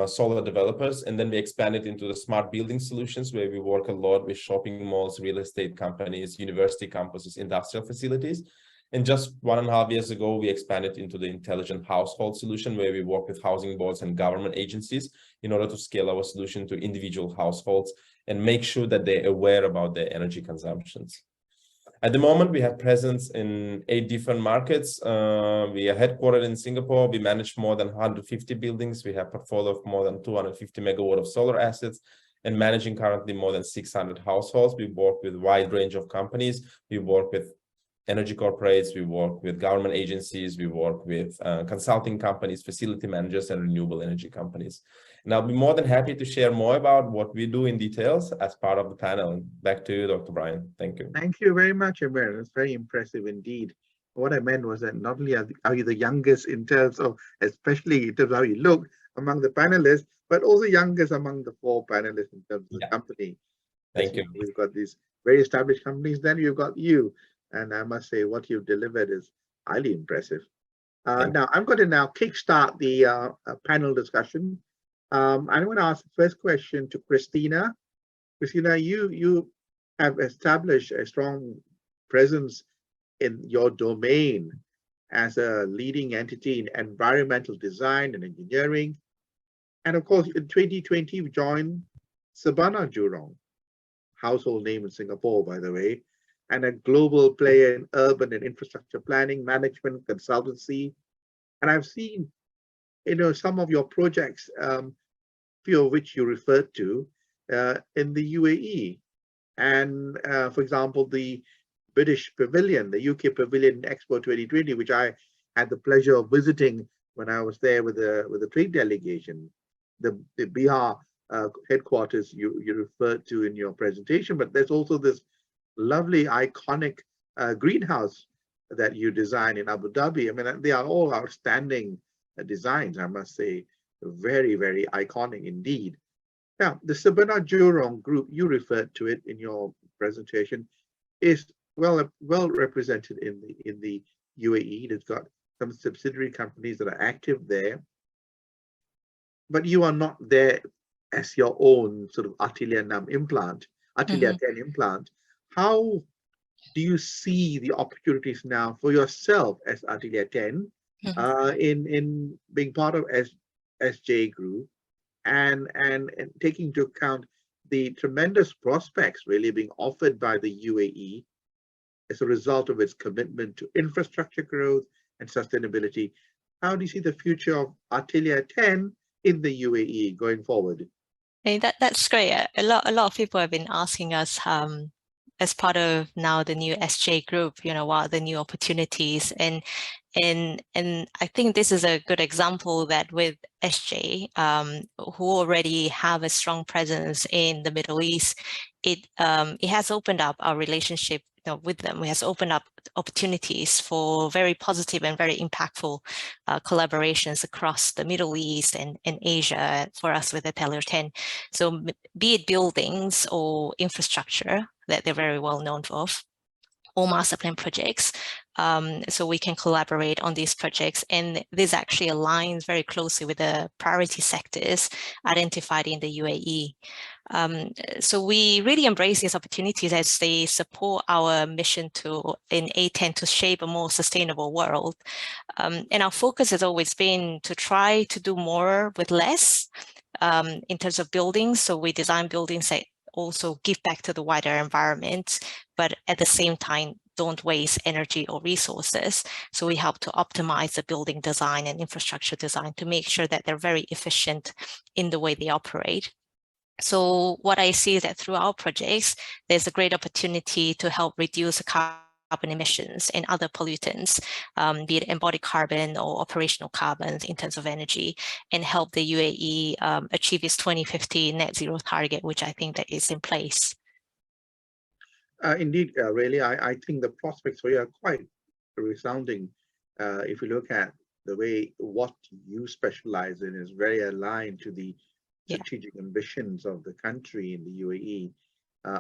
solar developers. And then we expanded into the smart building solutions, where we work a lot with shopping malls, real estate companies, university campuses, industrial facilities. And just 1.5 years ago, we expanded into the intelligent household solution, where we work with housing boards and government agencies in order to scale our solution to individual households and make sure that they're aware about their energy consumptions. At the moment, we have presence in 8 different markets. We are headquartered in Singapore. We manage more than 150 buildings. We have a portfolio of more than 250 megawatt of solar assets and managing currently more than 600 households. We work with a wide range of companies. We work with energy corporates. We work with government agencies. We work with consulting companies, facility managers, and renewable energy companies. And I'll be more than happy to share more about what we do in details as part of the panel. Back to you, Dr. Brian. Thank you. Thank you very much, Amir. It's very impressive indeed. What I meant was that not only are you the youngest in terms of, especially in terms of how you look among the panelists, but also youngest among the 4 panelists in terms of the company. Thank you. We've got these very established companies, then you've got you. And I must say what you've delivered is highly impressive. Now, I'm going to now kickstart the panel discussion. I'm going to ask the first question to Christina. Christina, you have established a strong presence in your domain as a leading entity in environmental design and engineering. And of course, in 2020, you joined Sabana Jurong, household name in Singapore, by the way, and a global player in urban and infrastructure planning, management, consultancy. And I've seen, some of your projects, few of which you referred to in the UAE. And for example, the British Pavilion, the UK Pavilion Expo 2020, which I had the pleasure of visiting when I was there with the trade delegation. The Bihar headquarters you referred to in your presentation, but there's also this lovely iconic greenhouse that you designed in Abu Dhabi. I mean, they are all outstanding designs, I must say, very, very iconic indeed. Now, the Sabana Jurong group, you referred to it in your presentation, is well represented in the UAE. It's got some subsidiary companies that are active there, but you are not there as your own sort of Atelier 10 implant. How do you see the opportunities now for yourself as Atelier 10 in being part of SJ Group and taking into account the tremendous prospects really being offered by the UAE as a result of its commitment to infrastructure growth and sustainability? how do you see the future of Atelier 10 in the UAE going forward? Hey, that's great. A lot of people have been asking us as part of now the new SJ group, what are the new opportunities, and I think this is a good example that with SJ, who already have a strong presence in the Middle East, it has opened up our relationship with them. It has opened up opportunities for very positive and very impactful collaborations across the Middle East and Asia for us with Atelier 10. So be it buildings or infrastructure that they're very well known for, or master plan projects. So we can collaborate on these projects, and this actually aligns very closely with the priority sectors identified in the UAE. So we really embrace these opportunities as they support our mission in A10 to shape a more sustainable world. And our focus has always been to try to do more with less in terms of buildings. So we design buildings that also give back to the wider environment, but at the same time, don't waste energy or resources. So we help to optimize the building design and infrastructure design to make sure that they're very efficient in the way they operate. So what I see is that through our projects, there's a great opportunity to help reduce carbon emissions and other pollutants, be it embodied carbon or operational carbons in terms of energy, and help the UAE achieve its 2050 net zero target, which I think that is in place. Indeed, really, I think the prospects for you are quite resounding. If you look at the way what you specialize in is very aligned to the strategic ambitions of the country in the UAE.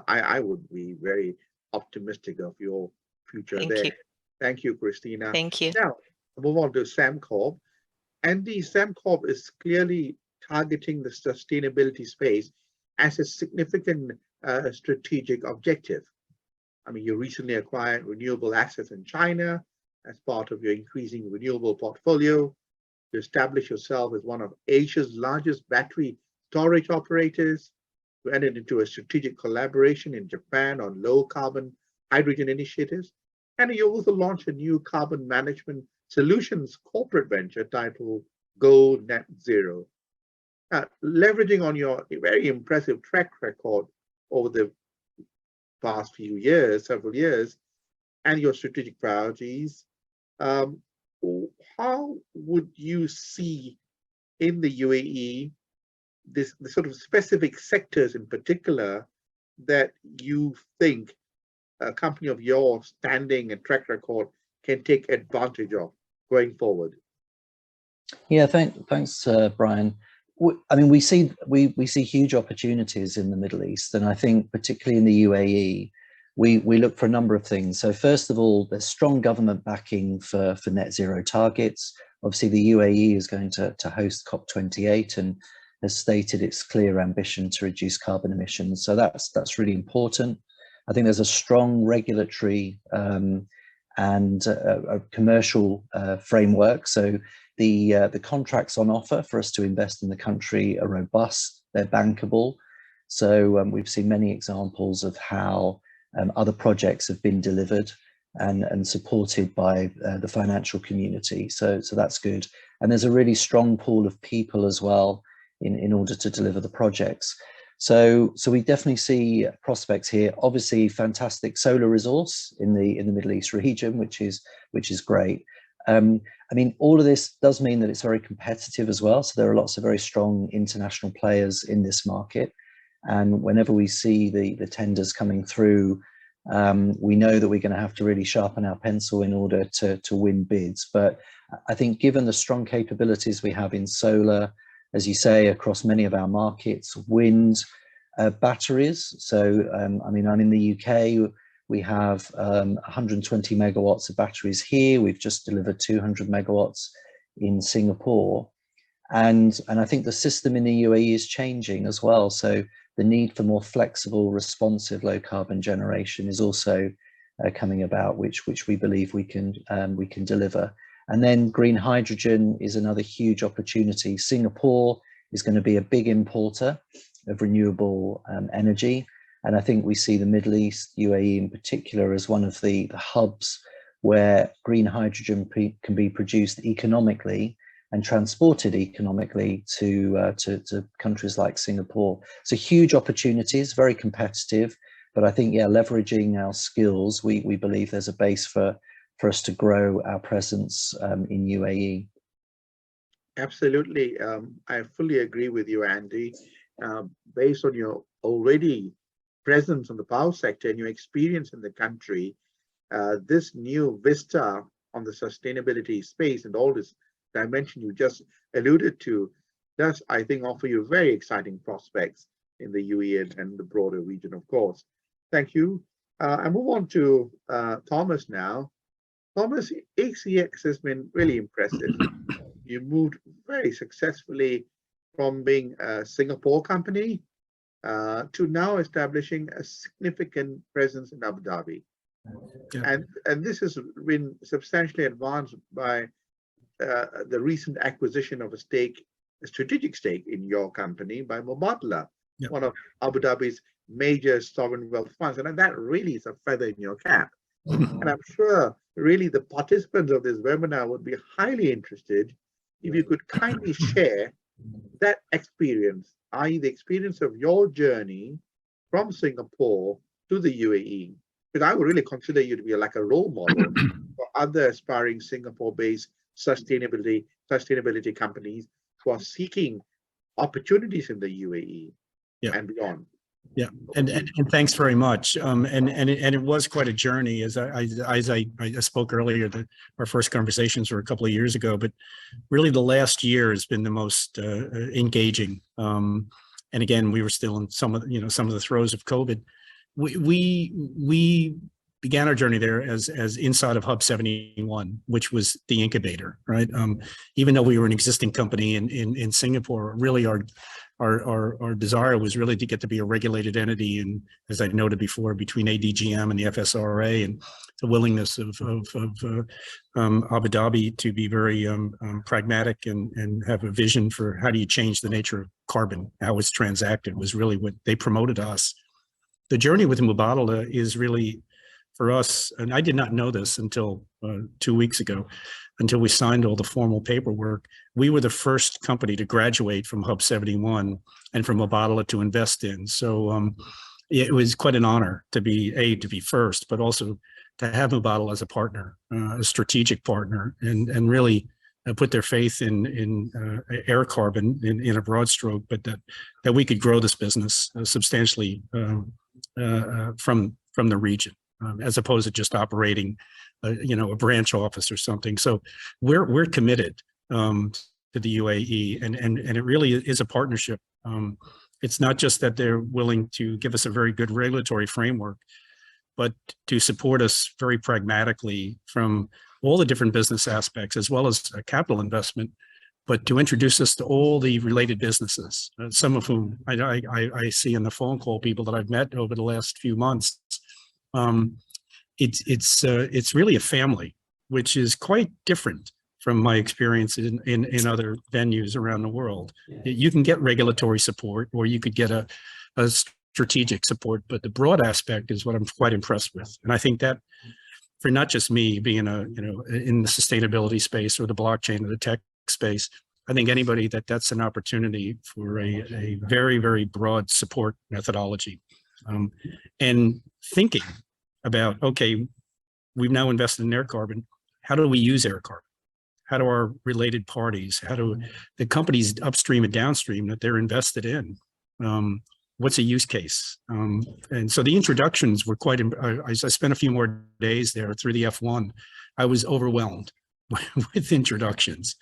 I would be very optimistic of your future there. You. Thank you, Christina. Thank you. Now, move on to Sembcorp. And the Sembcorp is clearly targeting the sustainability space as a significant strategic objective. I mean, you recently acquired renewable assets in China as part of your increasing renewable portfolio. You establish yourself as one of Asia's largest battery storage operators. You entered into a strategic collaboration in Japan on low carbon hydrogen initiatives. And you also launched a new carbon management solutions corporate venture titled Go Net Zero. Leveraging on your very impressive track record over the past few years, several years, and your strategic priorities, how would you see in the UAE the sort of specific sectors in particular that you think a company of your standing and track record can take advantage of going forward? Yeah, thanks, Brian. I mean, we see huge opportunities in the Middle East, and I think particularly in the UAE, we look for a number of things. So first of all, there's strong government backing for net zero targets. Obviously, the UAE is going to host COP28 and has stated its clear ambition to reduce carbon emissions. So that's really important. I think there's a strong regulatory and a commercial framework. So the contracts on offer for us to invest in the country are robust, they're bankable. So we've seen many examples of how other projects have been delivered and supported by the financial community. So that's good. And there's a really strong pool of people as well in order to deliver the projects. So we definitely see prospects here. Obviously, fantastic solar resource in the Middle East region, which is great. I mean, all of this does mean that it's very competitive as well. So there are lots of very strong international players in this market. And whenever we see the tenders coming through, we know that we're going to have to really sharpen our pencil in order to win bids. But I think given the strong capabilities we have in solar, as you say, across many of our markets, wind, batteries. So, I mean, I'm in the UK, we have 120 megawatts of batteries here. We've just delivered 200 megawatts in Singapore. And I think the system in the UAE is changing as well. So the need for more flexible, responsive, low carbon generation is also coming about, which we believe we can deliver. And then green hydrogen is another huge opportunity. Singapore is going to be a big importer of renewable energy. And I think we see the Middle East, UAE in particular, as one of the hubs where green hydrogen can be produced economically and transported economically to countries like Singapore. So huge opportunities, very competitive, but I think, yeah, leveraging our skills, we believe there's a base for us to grow our presence in UAE. Absolutely. I fully agree with you, Andy. Based on your already presence in the power sector and your experience in the country, this new vista on the sustainability space and all this dimension you just alluded to does, I think, offer you very exciting prospects in the UAE and the broader region, of course. Thank you. I move on to Thomas now. Thomas, ACX has been really impressive. You moved very successfully from being a Singapore company to now establishing a significant presence in Abu Dhabi. Yeah. And this has been substantially advanced by the recent acquisition of a strategic stake in your company by Mubadala, yeah, one of Abu Dhabi's major sovereign wealth funds. And that really is a feather in your cap. And I'm sure really the participants of this webinar would be highly interested if you could kindly share that experience, i.e. the experience of your journey from Singapore to the UAE. Because I would really consider you to be like a role model for other aspiring Singapore-based sustainability companies who are seeking opportunities in the UAE, yeah, and beyond. Yeah, and thanks very much. And it was quite a journey, as I spoke earlier. That our first conversations were a couple of years ago, but really the last year has been the most engaging. And again, we were still in some of the throes of COVID. We began our journey there as inside of Hub 71, which was the incubator, right? Even though we were an existing company in Singapore, really our desire was really to get to be a regulated entity, and as I noted before, between ADGM and the FSRA, and the willingness of Abu Dhabi to be very pragmatic and have a vision for how do you change the nature of carbon, how it's transacted, was really what they promoted to us. The journey with Mubadala is really, for us, and I did not know this until 2 weeks ago, until we signed all the formal paperwork. We were the first company to graduate from Hub 71 and from Mubadala to invest in. So it was quite an honor to be first, but also to have Mubadala as a partner, a strategic partner, and really put their faith in air carbon in a broad stroke, but that we could grow this business substantially from the region, as opposed to just operating a branch office or something. So we're committed to the UAE, and it really is a partnership. It's not just that they're willing to give us a very good regulatory framework, but to support us very pragmatically from all the different business aspects, as well as capital investment, but to introduce us to all the related businesses, some of whom I see in the phone call people that I've met over the last few months. It's really a family, which is quite different from my experience in other venues around the world. You can get regulatory support, or you could get a strategic support, but the broad aspect is what I'm quite impressed with. And I think that for not just me being in the sustainability space or the blockchain or the tech space, I think anybody that's an opportunity for a very, very broad support methodology. And thinking about, okay, we've now invested in air carbon. How do we use air carbon? How do our related parties, how do the companies upstream and downstream that they're invested in, what's a use case? And so the introductions were quite, I spent a few more days there through the F1. I was overwhelmed with introductions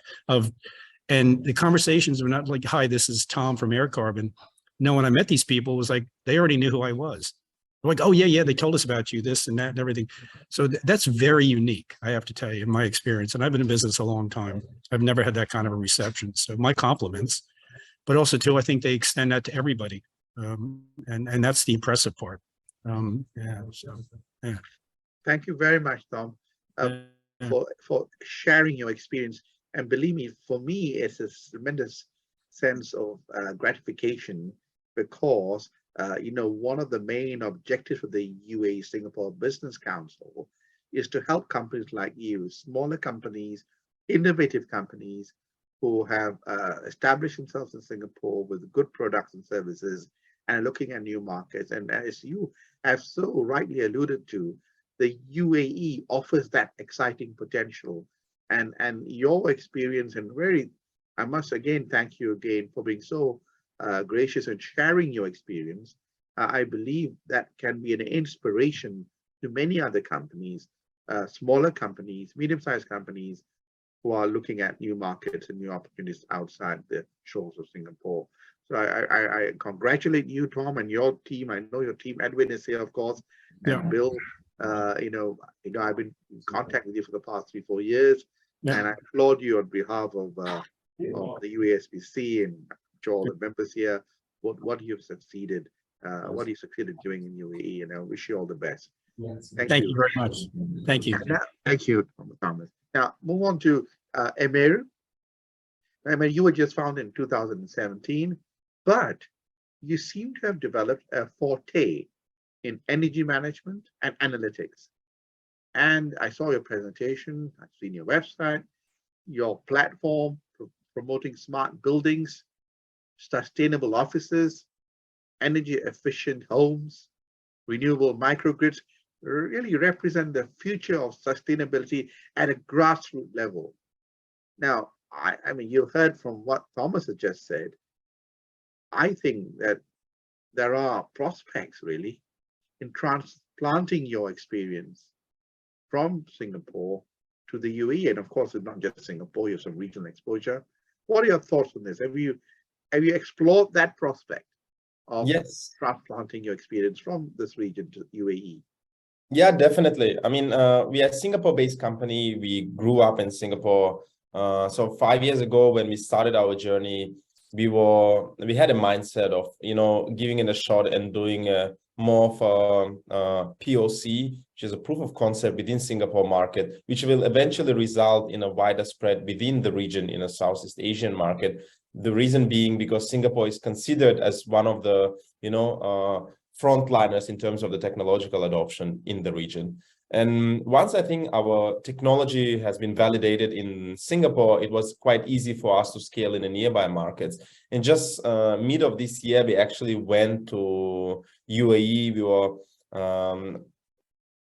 and the conversations were not like, hi, this is Tom from Air Carbon. No, when I met these people, it was like, they already knew who I was. They're like, oh yeah, they told us about you, this and that and everything. So that's very unique, I have to tell you, in my experience. And I've been in business a long time. I've never had that kind of a reception. So my compliments, but also too, I think they extend that to everybody. And that's the impressive part. Yeah. Thank you very much, Tom, for sharing your experience. And believe me, for me, it's a tremendous sense of gratification, because one of the main objectives of the UAE Singapore Business Council is to help companies like you, smaller companies, innovative companies who have established themselves in Singapore with good products and services and looking at new markets. And as you have so rightly alluded to, the UAE offers that exciting potential. And your experience and I must again thank you again for being so gracious and sharing your experience. I believe that can be an inspiration to many other companies, smaller companies, medium-sized companies who are looking at new markets and new opportunities outside the shores of Singapore. So I congratulate you, Tom, and your team. I know your team, Edwin is here, of course, and Bill. I've been in contact with you for the past 3-4 years, and I applaud you on behalf of the UASBC and all the members here. What you've succeeded, what you succeeded doing in UAE, and I wish you all the best. Yes. Thank you very much. Thank you. Now, thank you, Thomas. Now move on to Emir. Emir, you were just founded in 2017, but you seem to have developed a forte in energy management and analytics. And I saw your presentation, I've seen your website, your platform promoting smart buildings, sustainable offices, energy efficient homes, renewable microgrids, really represent the future of sustainability at a grassroots level. Now, I mean, you heard from what Thomas has just said. I think that there are prospects really in transplanting your experience from Singapore to the UAE, and of course, it's not just Singapore. You have some regional exposure. What are your thoughts on this? Have you explored that prospect of transplanting your experience from this region to UAE? Yeah, definitely. I mean, we are a Singapore-based company. We grew up in Singapore. So 5 years ago, when we started our journey, we had a mindset of giving it a shot and doing more of a POC, which is a proof of concept within Singapore market, which will eventually result in a wider spread within the region in a Southeast Asian market. The reason being because Singapore is considered as one of the frontliners in terms of the technological adoption in the region. And once I think our technology has been validated in Singapore, it was quite easy for us to scale in the nearby markets. And just mid of this year, we actually went to UAE. We were,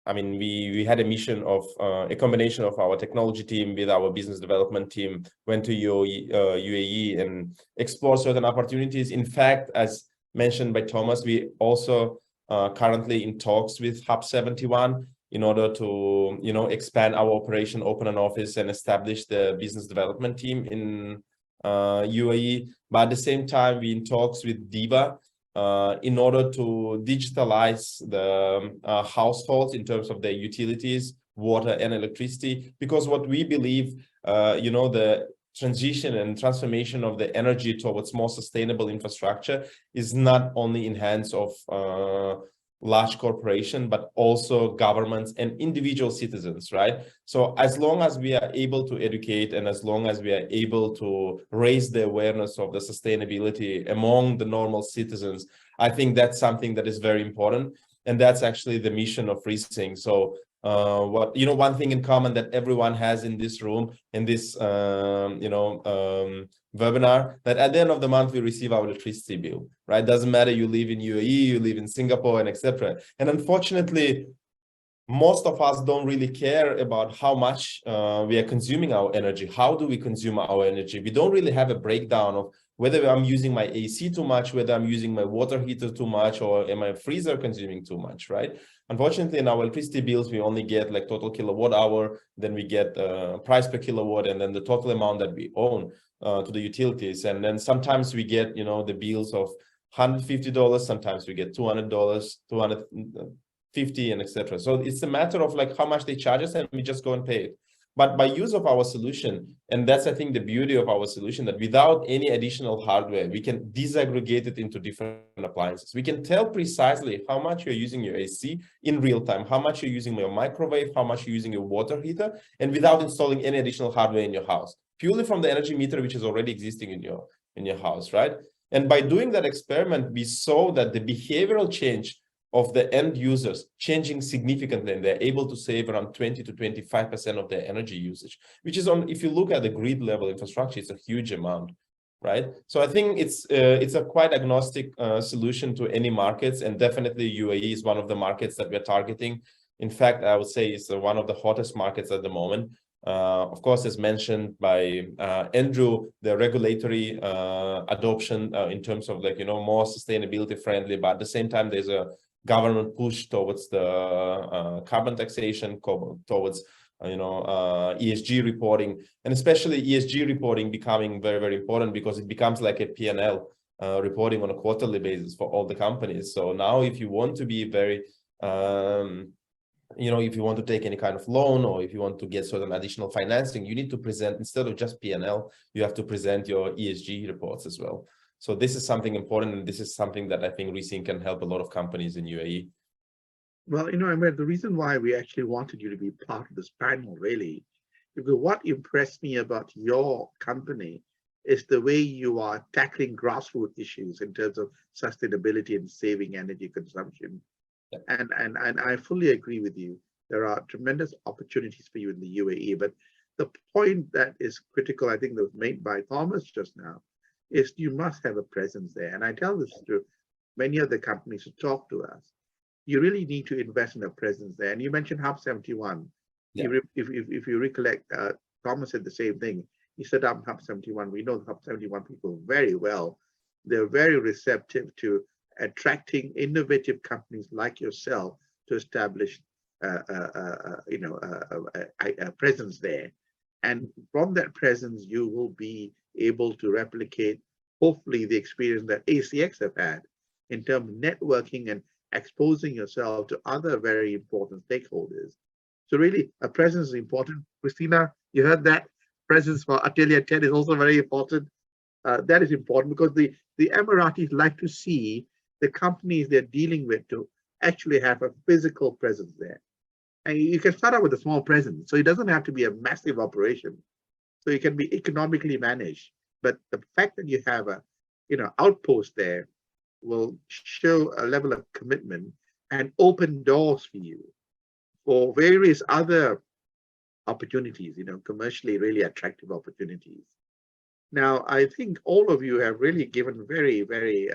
we had a mission of a combination of our technology team with our business development team, went to UAE and explored certain opportunities. In fact, as mentioned by Thomas, we also currently in talks with Hub 71 in order to, expand our operation, open an office and establish the business development team in UAE. But at the same time, we're in talks with DIVA in order to digitalize the households in terms of their utilities, water and electricity, because what we believe, the transition and transformation of the energy towards more sustainable infrastructure is not only in hands of large corporation, but also governments and individual citizens, right? So as long as we are able to educate and as long as we are able to raise the awareness of the sustainability among the normal citizens, I think that's something that is very important. And that's actually the mission of Resync. So one thing in common that everyone has in this room, in this, webinar, that at the end of the month, we receive our electricity bill, right? Doesn't matter, you live in UAE, you live in Singapore and etc. And unfortunately, most of us don't really care about how much we are consuming our energy. How do we consume our energy? We don't really have a breakdown of whether I'm using my AC too much, whether I'm using my water heater too much, or am my freezer consuming too much, right? Unfortunately, in our electricity bills, we only get like total kilowatt hour, then we get price per kilowatt, and then the total amount that we own to the utilities. And then sometimes we get, the bills of $150, sometimes we get $200, $250 and etc. So it's a matter of like how much they charge us and we just go and pay it. But by use of our solution, and that's, I think, the beauty of our solution, that without any additional hardware, we can disaggregate it into different appliances. We can tell precisely how much you're using your AC in real time, how much you're using your microwave, how much you're using your water heater, and without installing any additional hardware in your house, purely from the energy meter, which is already existing in your house, right? And by doing that experiment, we saw that the behavioral change of the end users changing significantly, and they're able to save around 20 to 25% of their energy usage, which is if you look at the grid level infrastructure, it's a huge amount, right? So I think it's a quite agnostic solution to any markets, and definitely UAE is one of the markets that we're targeting. In fact, I would say it's one of the hottest markets at the moment. Of course, as mentioned by Andrew, the regulatory adoption in terms of more sustainability friendly, but at the same time, there's a government push towards the carbon taxation, towards ESG reporting, and especially ESG reporting becoming very, very important because it becomes like a P&L reporting on a quarterly basis for all the companies. So now if you want to be very if you want to take any kind of loan, or if you want to get certain additional financing, you need to present, instead of just P&L, you have to present your ESG reports as well. So this is something important, and this is something that I think ReSync can help a lot of companies in UAE. Well, Ahmed, the reason why we actually wanted you to be part of this panel, really, because what impressed me about your company is the way you are tackling grassroots issues in terms of sustainability and saving energy consumption. And I fully agree with you. There are tremendous opportunities for you in the UAE, but the point that is critical, I think that was made by Thomas just now, is you must have a presence there. And I tell this to many of the companies who talk to us. You really need to invest in a presence there. And you mentioned Hub 71. Yeah. If you recollect, Thomas said the same thing. He set up Hub 71. We know the Hub 71 people very well. They're very receptive to attracting innovative companies like yourself to establish a presence there. And from that presence, you will be able to replicate, hopefully, the experience that ACX have had in terms of networking and exposing yourself to other very important stakeholders. So really, a presence is important. Christina, you heard that. Presence for Atelier 10 is also very important. That is important because the Emiratis like to see the companies they're dealing with to actually have a physical presence there. And you can start out with a small presence, so it doesn't have to be a massive operation. So it can be economically managed. But the fact that you have a outpost there will show a level of commitment and open doors for you for various other opportunities, commercially really attractive opportunities. Now, I think all of you have really given very, very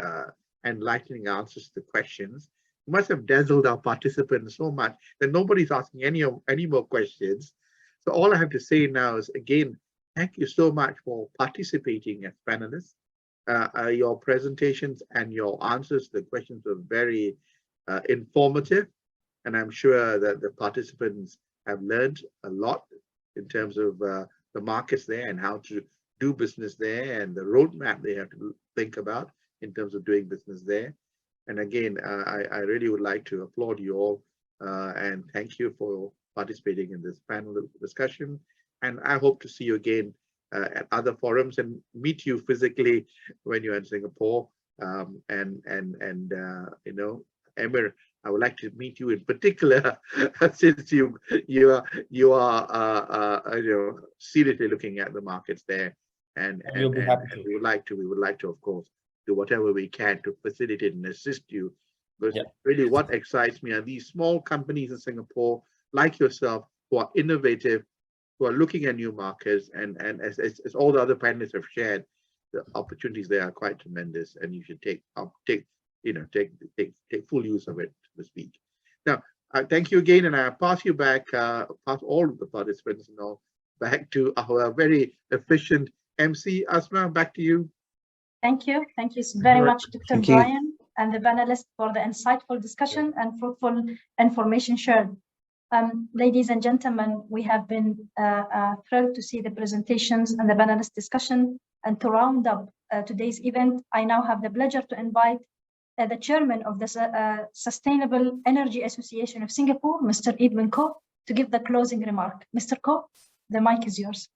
enlightening answers to the questions. You must have dazzled our participants so much that nobody's asking any more questions. So all I have to say now is, again, thank you so much for participating as panelists. Your presentations and your answers to the questions were very informative, and I'm sure that the participants have learned a lot in terms of the markets there and how to do business there and the roadmap they have to think about in terms of doing business there. And again, I really would like to applaud you all and thank you for participating in this panel discussion. And I hope to see you again at other forums and meet you physically when you're in Singapore. Emir, I would like to meet you in particular since you are seriously looking at the markets there, and we would like to of course do whatever we can to facilitate and assist you. Because really, what excites me are these small companies in Singapore like yourself who are innovative, who are looking at new markets, and as all the other panelists have shared, the opportunities there are quite tremendous, and you should take full use of it, so to speak. Now, thank you again, and I pass you back, pass all of the participants back to our very efficient MC. Asma, back to you. Thank you very much, Dr. Brian and the panelists, for the insightful discussion and fruitful information shared. Ladies and gentlemen, we have been thrilled to see the presentations and the panelist discussion. And to round up today's event, I now have the pleasure to invite the chairman of the Sustainable Energy Association of Singapore, Mr. Edwin Koh, to give the closing remark. Mr. Koh, the mic is yours.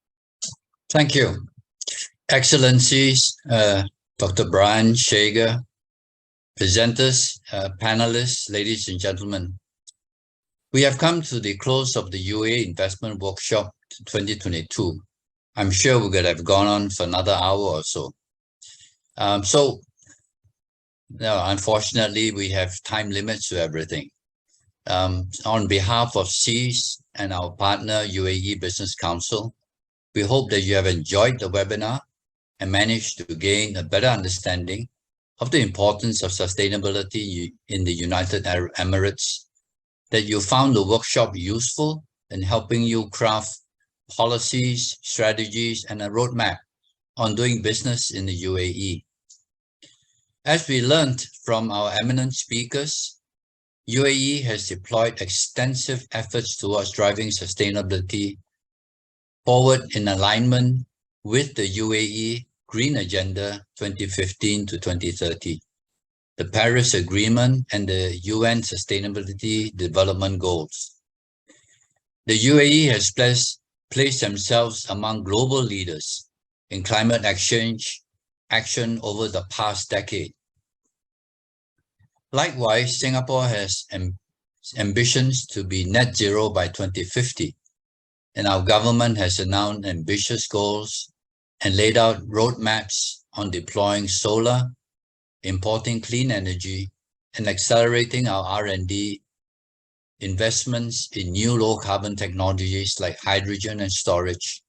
Thank you. Excellencies, Dr. Brian Shager, presenters, panelists, ladies and gentlemen. We have come to the close of the UAE Investment Workshop 2022. I'm sure we could have gone on for another hour or so. So No, unfortunately, we have time limits to everything. On behalf of SEAS and our partner, UAE Business Council, we hope that you have enjoyed the webinar and managed to gain a better understanding of the importance of sustainability in the United Arab Emirates, that you found the workshop useful in helping you craft policies, strategies, and a roadmap on doing business in the UAE. As we learned from our eminent speakers, UAE has deployed extensive efforts towards driving sustainability forward in alignment with the UAE Green Agenda 2015 to 2030, the Paris Agreement, and the UN Sustainability Development Goals. The UAE has placed themselves among global leaders in climate action over the past decade. Likewise, Singapore has ambitions to be net zero by 2050, and our government has announced ambitious goals and laid out roadmaps on deploying solar, importing clean energy, and accelerating our R&D investments in new low-carbon technologies like hydrogen and storage,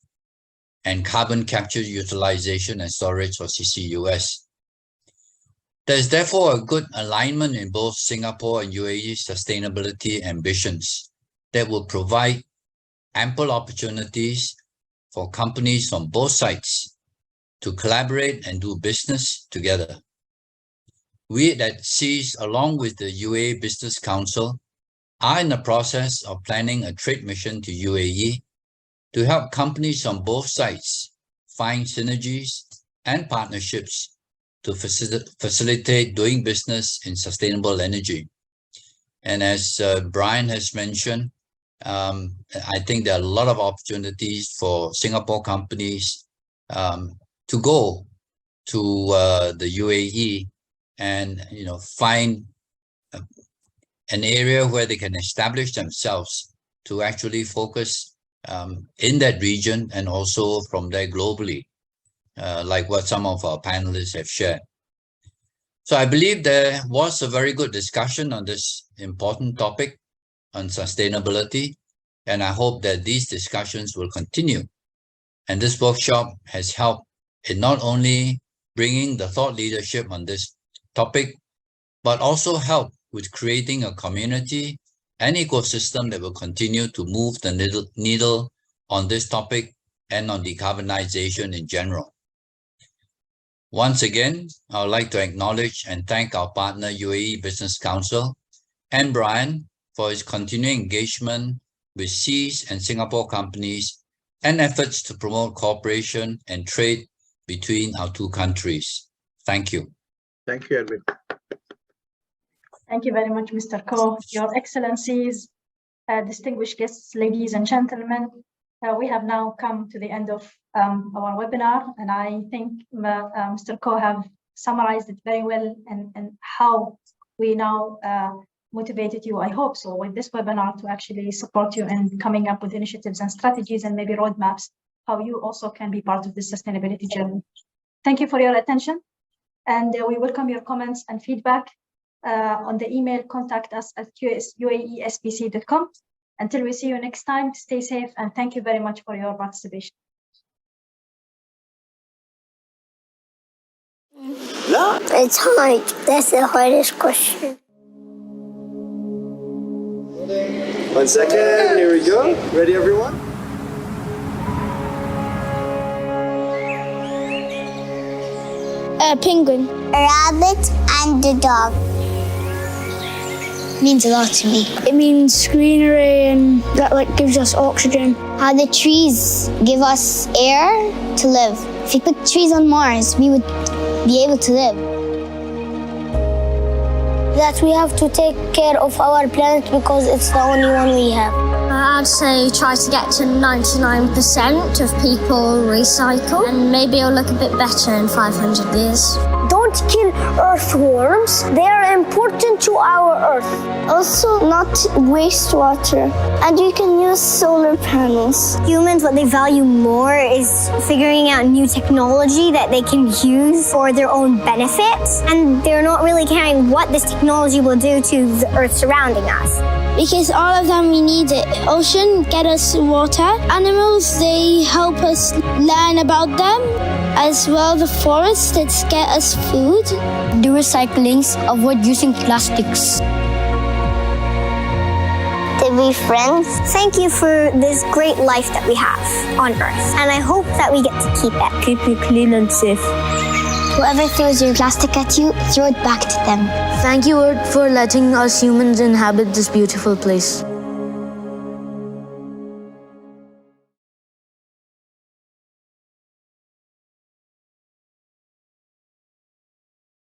and carbon capture, utilization, and storage, or CCUS. There is therefore a good alignment in both Singapore and UAE's sustainability ambitions that will provide ample opportunities for companies from both sides to collaborate and do business together. We at SEAS, along with the UAE Business Council, are in the process of planning a trade mission to UAE to help companies on both sides find synergies and partnerships to facilitate doing business in sustainable energy. And as Brian has mentioned, I think there are a lot of opportunities for Singapore companies to go to the UAE and find an area where they can establish themselves to actually focus in that region and also from there globally, like what some of our panelists have shared. So I believe there was a very good discussion on this important topic on sustainability, and I hope that these discussions will continue. And this workshop has helped in not only bringing the thought leadership on this topic, but also help with creating a community and ecosystem that will continue to move the needle on this topic and on decarbonization in general. Once again, I would like to acknowledge and thank our partner UAE Business Council and Brian for his continuing engagement with SEAS and Singapore companies and efforts to promote cooperation and trade between our two countries. Thank you. Thank you, Edwin. Thank you very much, Mr. Ko. Your Excellencies, distinguished guests, ladies and gentlemen, we have now come to the end of our webinar, and I think Mr. Ko have summarized it very well and how we now motivated you, I hope so, with this webinar to actually support you in coming up with initiatives and strategies and maybe roadmaps, how you also can be part of this sustainability journey. Thank you for your attention, and we welcome your comments and feedback on the email, contact us at uaespc.com. Until we see you next time, stay safe, and thank you very much for your participation. No, it's hard. That's the hardest question. 1 second, here we go. Ready, everyone? A penguin, a rabbit, and a dog. Means a lot to me. It means greenery, and that gives us oxygen. How the trees give us air to live. If you put trees on Mars, we would be able to live. That we have to take care of our planet because it's the only one we have. I'd say try to get to 99% of people recycle, and maybe it'll look a bit better in 500 years. Don't don't kill earthworms. They are important to our earth. Also, not wastewater. And you can use solar panels. Humans, what they value more is figuring out new technology that they can use for their own benefits. And they're not really caring what this technology will do to the earth surrounding us. Because all of them we need it. Ocean get us water. Animals, they help us learn about them. As well, the forest, it's get us food. Do recyclings, avoid using plastics. To be friends. Thank you for this great life that we have on Earth. And I hope that we get to keep it. Keep it clean and safe. Whoever throws your plastic at you, throw it back to them. Thank you, Earth, for letting us humans inhabit this beautiful place.